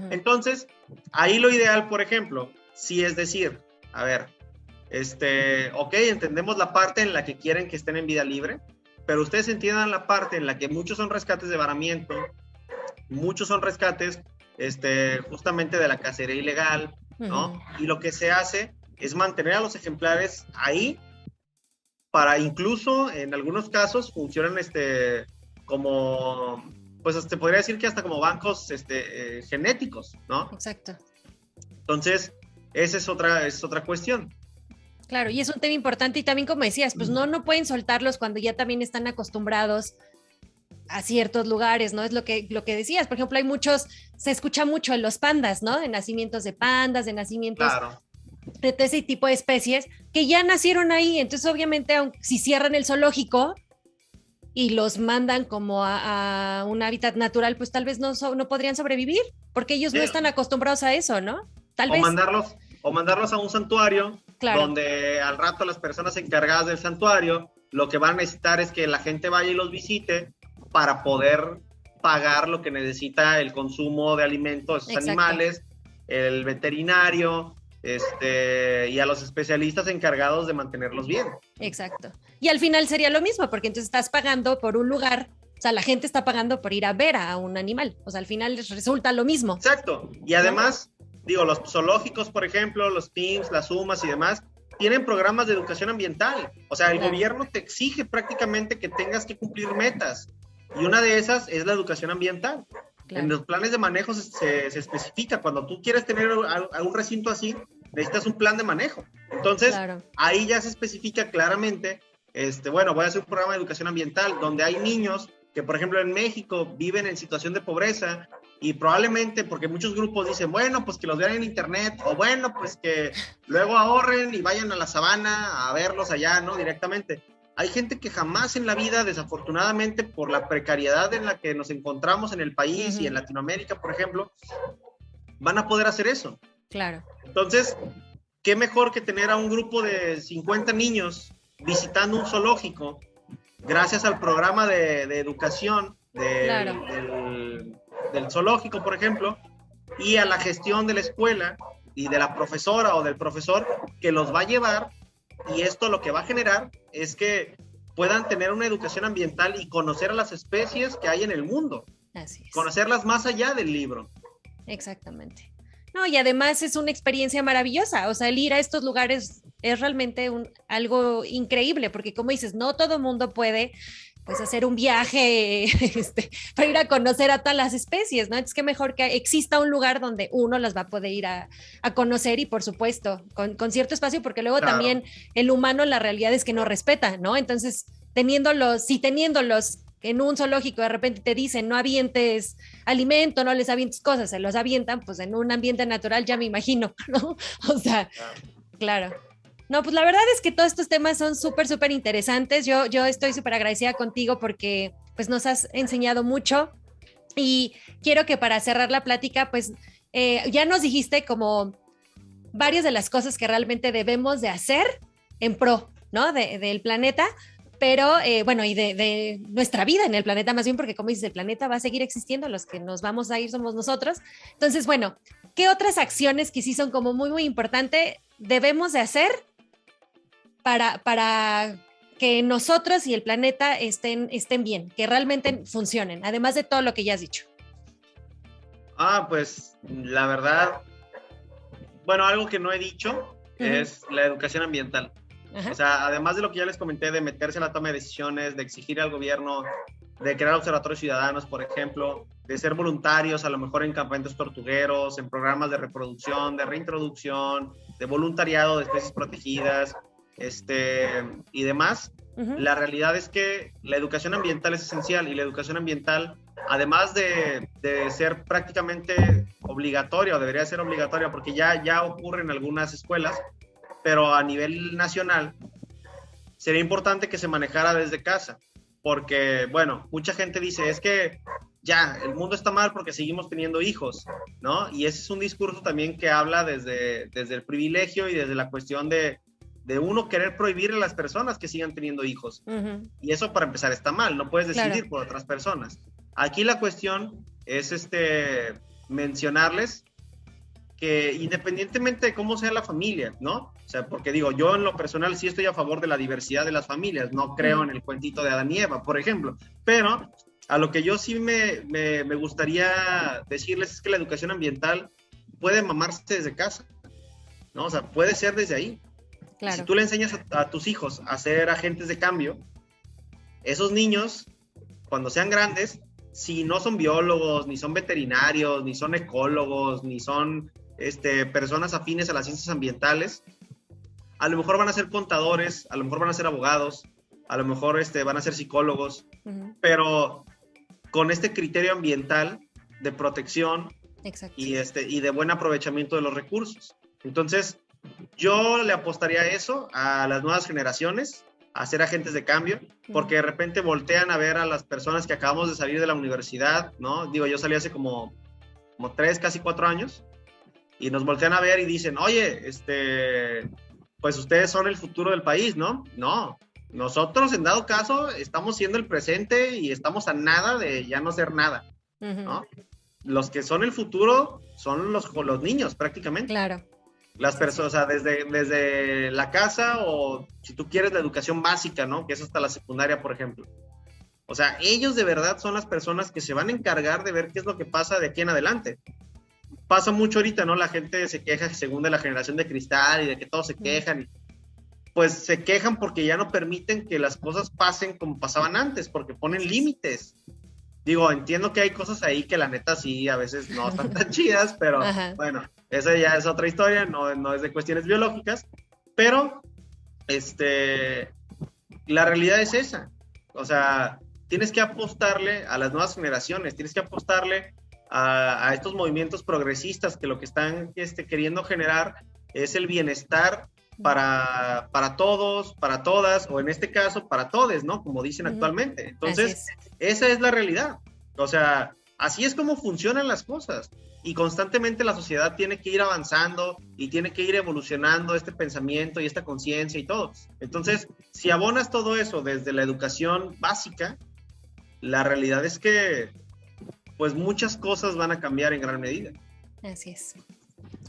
Entonces, ahí lo ideal, por ejemplo, sí es decir, a ver, ok, entendemos la parte en la que quieren que estén en vida libre, pero ustedes entiendan la parte en la que muchos son rescates de varamiento, muchos son rescates justamente de la cacería ilegal, ¿no? Y lo que se hace es mantener a los ejemplares ahí para incluso, en algunos casos, funcionan como, pues te podría decir que hasta como bancos genéticos, ¿no? Exacto. Entonces, esa es otra cuestión. Claro, y es un tema importante y también, como decías, pues no pueden soltarlos cuando ya también están acostumbrados a ciertos lugares, ¿no? Es lo que decías. Por ejemplo, se escucha mucho en los pandas, ¿no? De nacimientos de pandas, de nacimientos de ese tipo de especies que ya nacieron ahí. Entonces, obviamente, si cierran el zoológico y los mandan como a un hábitat natural, pues tal vez no podrían sobrevivir porque ellos no están acostumbrados a eso, ¿no? Tal vez. Mandarlos a un santuario, donde al rato las personas encargadas del santuario lo que van a necesitar es que la gente vaya y los visite para poder pagar lo que necesita el consumo de alimentos de esos animales, el veterinario, y a los especialistas encargados de mantenerlos bien. Exacto. Y al final sería lo mismo, porque entonces estás pagando por un lugar, o sea, la gente está pagando por ir a ver a un animal, o sea, al final les resulta lo mismo. Exacto. Y además, digo, los zoológicos, por ejemplo, los PIMS, las UMAS y demás, tienen programas de educación ambiental. O sea, el gobierno te exige prácticamente que tengas que cumplir metas. Y una de esas es la educación ambiental. En los planes de manejo se especifica, cuando tú quieres tener un recinto así, necesitas un plan de manejo. Entonces, ahí ya se especifica claramente, bueno, voy a hacer un programa de educación ambiental donde hay niños que, por ejemplo, en México viven en situación de pobreza y probablemente, porque muchos grupos dicen, bueno, pues que los vean en internet, o bueno, pues que luego ahorren y vayan a la sabana a verlos allá, ¿no? Directamente. Hay gente que jamás en la vida, desafortunadamente, por la precariedad en la que nos encontramos en el país y en Latinoamérica, por ejemplo, van a poder hacer eso. Claro. Entonces, qué mejor que tener a un grupo de 50 niños visitando un zoológico, gracias al programa de educación del zoológico, por ejemplo, y a la gestión de la escuela y de la profesora o del profesor que los va a llevar. Y esto lo que va a generar es que puedan tener una educación ambiental y conocer a las especies que hay en el mundo. Así es. Conocerlas más allá del libro. Exactamente. No, y además es una experiencia maravillosa. O sea, el ir a estos lugares es realmente algo increíble, porque como dices, no todo mundo puede pues hacer un viaje para ir a conocer a todas las especies, ¿no? Entonces, qué mejor que exista un lugar donde uno las va a poder ir a conocer y, por supuesto, con cierto espacio, porque luego también el humano, la realidad es que no respeta, ¿no? Entonces, teniéndolos en un zoológico, de repente te dicen, no avientes alimento, no les avientes cosas, se los avientan, pues en un ambiente natural ya me imagino, ¿no? O sea, claro. No, pues la verdad es que todos estos temas son súper, súper interesantes. Yo estoy súper agradecida contigo porque pues nos has enseñado mucho y quiero que para cerrar la plática, pues ya nos dijiste como varias de las cosas que realmente debemos de hacer en pro, ¿no? Del planeta, pero bueno, y de nuestra vida en el planeta más bien, porque como dices, el planeta va a seguir existiendo, los que nos vamos a ir somos nosotros. Entonces, bueno, ¿qué otras acciones que sí son como muy, muy importantes debemos de hacer para que nosotros y el planeta estén bien, que realmente funcionen, además de todo lo que ya has dicho? Pues la verdad, bueno, algo que no he dicho es la educación ambiental. O sea, además de lo que ya les comenté, de meterse en la toma de decisiones, de exigir al gobierno, de crear observatorios ciudadanos, por ejemplo, de ser voluntarios, a lo mejor en campamentos tortugueros, en programas de reproducción, de reintroducción, de voluntariado de especies protegidas. y demás, Uh-huh. la realidad es que la educación ambiental es esencial y la educación ambiental, además de ser prácticamente obligatoria o debería ser obligatoria porque ya ocurre en algunas escuelas, pero a nivel nacional sería importante que se manejara desde casa, porque, bueno, mucha gente dice, es que ya, el mundo está mal porque seguimos teniendo hijos, ¿no? Y ese es un discurso también que habla desde el privilegio y desde la cuestión de uno querer prohibir a las personas que sigan teniendo hijos. Uh-huh. Y eso para empezar está mal, no puedes decidir Claro. por otras personas. Aquí la cuestión es mencionarles que independientemente de cómo sea la familia, ¿no? O sea, porque digo, yo en lo personal sí estoy a favor de la diversidad de las familias, no creo en el cuentito de Adán y Eva, por ejemplo, pero a lo que yo sí me gustaría decirles es que la educación ambiental puede mamarse desde casa, ¿no? O sea, puede ser desde ahí. Claro. Si tú le enseñas a tus hijos a ser agentes de cambio, esos niños, cuando sean grandes, si no son biólogos, ni son veterinarios, ni son ecólogos, ni son personas afines a las ciencias ambientales, a lo mejor van a ser contadores, a lo mejor van a ser abogados, a lo mejor van a ser psicólogos, Uh-huh. pero con este criterio ambiental de protección. Exacto. Y de buen aprovechamiento de los recursos. Entonces, yo le apostaría a eso, a las nuevas generaciones, a ser agentes de cambio, porque de repente voltean a ver a las personas que acabamos de salir de la universidad, ¿no? Digo, yo salí hace como 3, casi 4 años, y nos voltean a ver y dicen, oye, pues ustedes son el futuro del país, ¿no? No, nosotros en dado caso estamos siendo el presente y estamos a nada de ya no ser nada, Uh-huh. ¿no? Los que son el futuro son los niños prácticamente. Claro. Las personas, o sea, desde la casa o si tú quieres la educación básica, ¿no? Que es hasta la secundaria, por ejemplo. O sea, ellos de verdad son las personas que se van a encargar de ver qué es lo que pasa de aquí en adelante. Pasa mucho ahorita, ¿no? La gente se queja según de la generación de cristal y de que todos se quejan. Y, pues se quejan porque ya no permiten que las cosas pasen como pasaban antes, porque ponen límites. Digo, entiendo que hay cosas ahí que la neta sí, a veces no están tan chidas, pero Ajá. bueno, esa ya es otra historia, no es de cuestiones biológicas, pero la realidad es esa. O sea, tienes que apostarle a las nuevas generaciones, tienes que apostarle a estos movimientos progresistas que lo que están queriendo generar es el bienestar para todos, para todas, o en este caso, para todes, ¿no? Como dicen actualmente. Entonces, esa es la realidad. O sea, así es como funcionan las cosas. Y constantemente la sociedad tiene que ir avanzando y tiene que ir evolucionando este pensamiento y esta conciencia y todo. Entonces, si abonas todo eso desde la educación básica, la realidad es que, pues, muchas cosas van a cambiar en gran medida. Así es.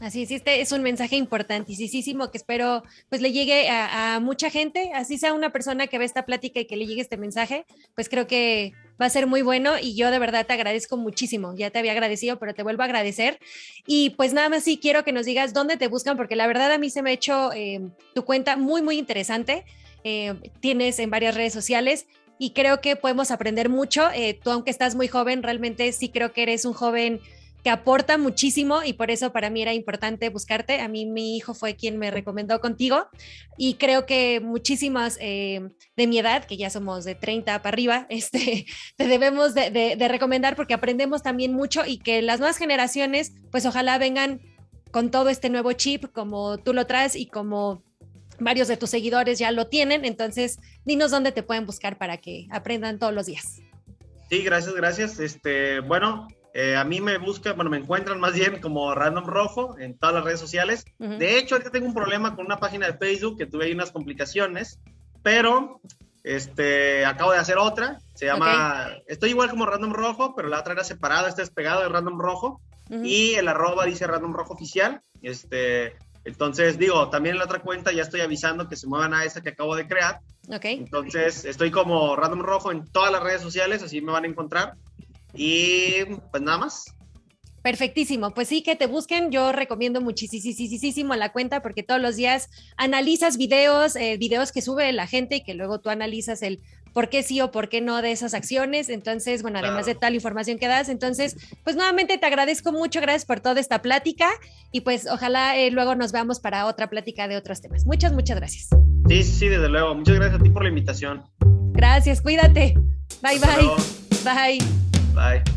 Así es, este es un mensaje importantísimo que espero pues le llegue a mucha gente, así sea una persona que ve esta plática y que le llegue este mensaje, pues creo que va a ser muy bueno y yo de verdad te agradezco muchísimo, ya te había agradecido, pero te vuelvo a agradecer y pues nada más sí quiero que nos digas dónde te buscan, porque la verdad a mí se me ha hecho tu cuenta muy, muy interesante, tienes en varias redes sociales y creo que podemos aprender mucho, tú aunque estás muy joven, realmente sí creo que eres un joven que aporta muchísimo y por eso para mí era importante buscarte. A mí mi hijo fue quien me recomendó contigo y creo que muchísimas de mi edad, que ya somos de 30 para arriba, te debemos de recomendar porque aprendemos también mucho y que las nuevas generaciones pues ojalá vengan con todo este nuevo chip como tú lo traes y como varios de tus seguidores ya lo tienen. Entonces dinos dónde te pueden buscar para que aprendan todos los días. Sí, gracias. Bueno, a mí me encuentran más bien como Random Rojo en todas las redes sociales. Uh-huh. De hecho, ahorita tengo un problema con una página de Facebook que tuve ahí unas complicaciones, pero acabo de hacer otra. Se llama, estoy igual como Random Rojo, pero la otra era separada, es pegado de Random Rojo. Uh-huh. Y el @ dice Random Rojo Oficial. Entonces, digo, también en la otra cuenta ya estoy avisando que se muevan a esa que acabo de crear. Okay. Entonces, estoy como Random Rojo en todas las redes sociales, así me van a encontrar. Y pues nada más. Perfectísimo, pues sí, que te busquen, yo recomiendo muchísimo la cuenta porque todos los días analizas videos que sube la gente y que luego tú analizas el por qué sí o por qué no de esas acciones. Entonces, bueno, además Claro. de tal información que das, entonces, pues nuevamente te agradezco mucho, gracias por toda esta plática y pues ojalá luego nos veamos para otra plática de otros temas. Muchas, muchas gracias. Sí, sí, sí, desde luego. Muchas gracias a ti por la invitación. Gracias, cuídate. Bye, Hasta bye. luego. Bye. Bye.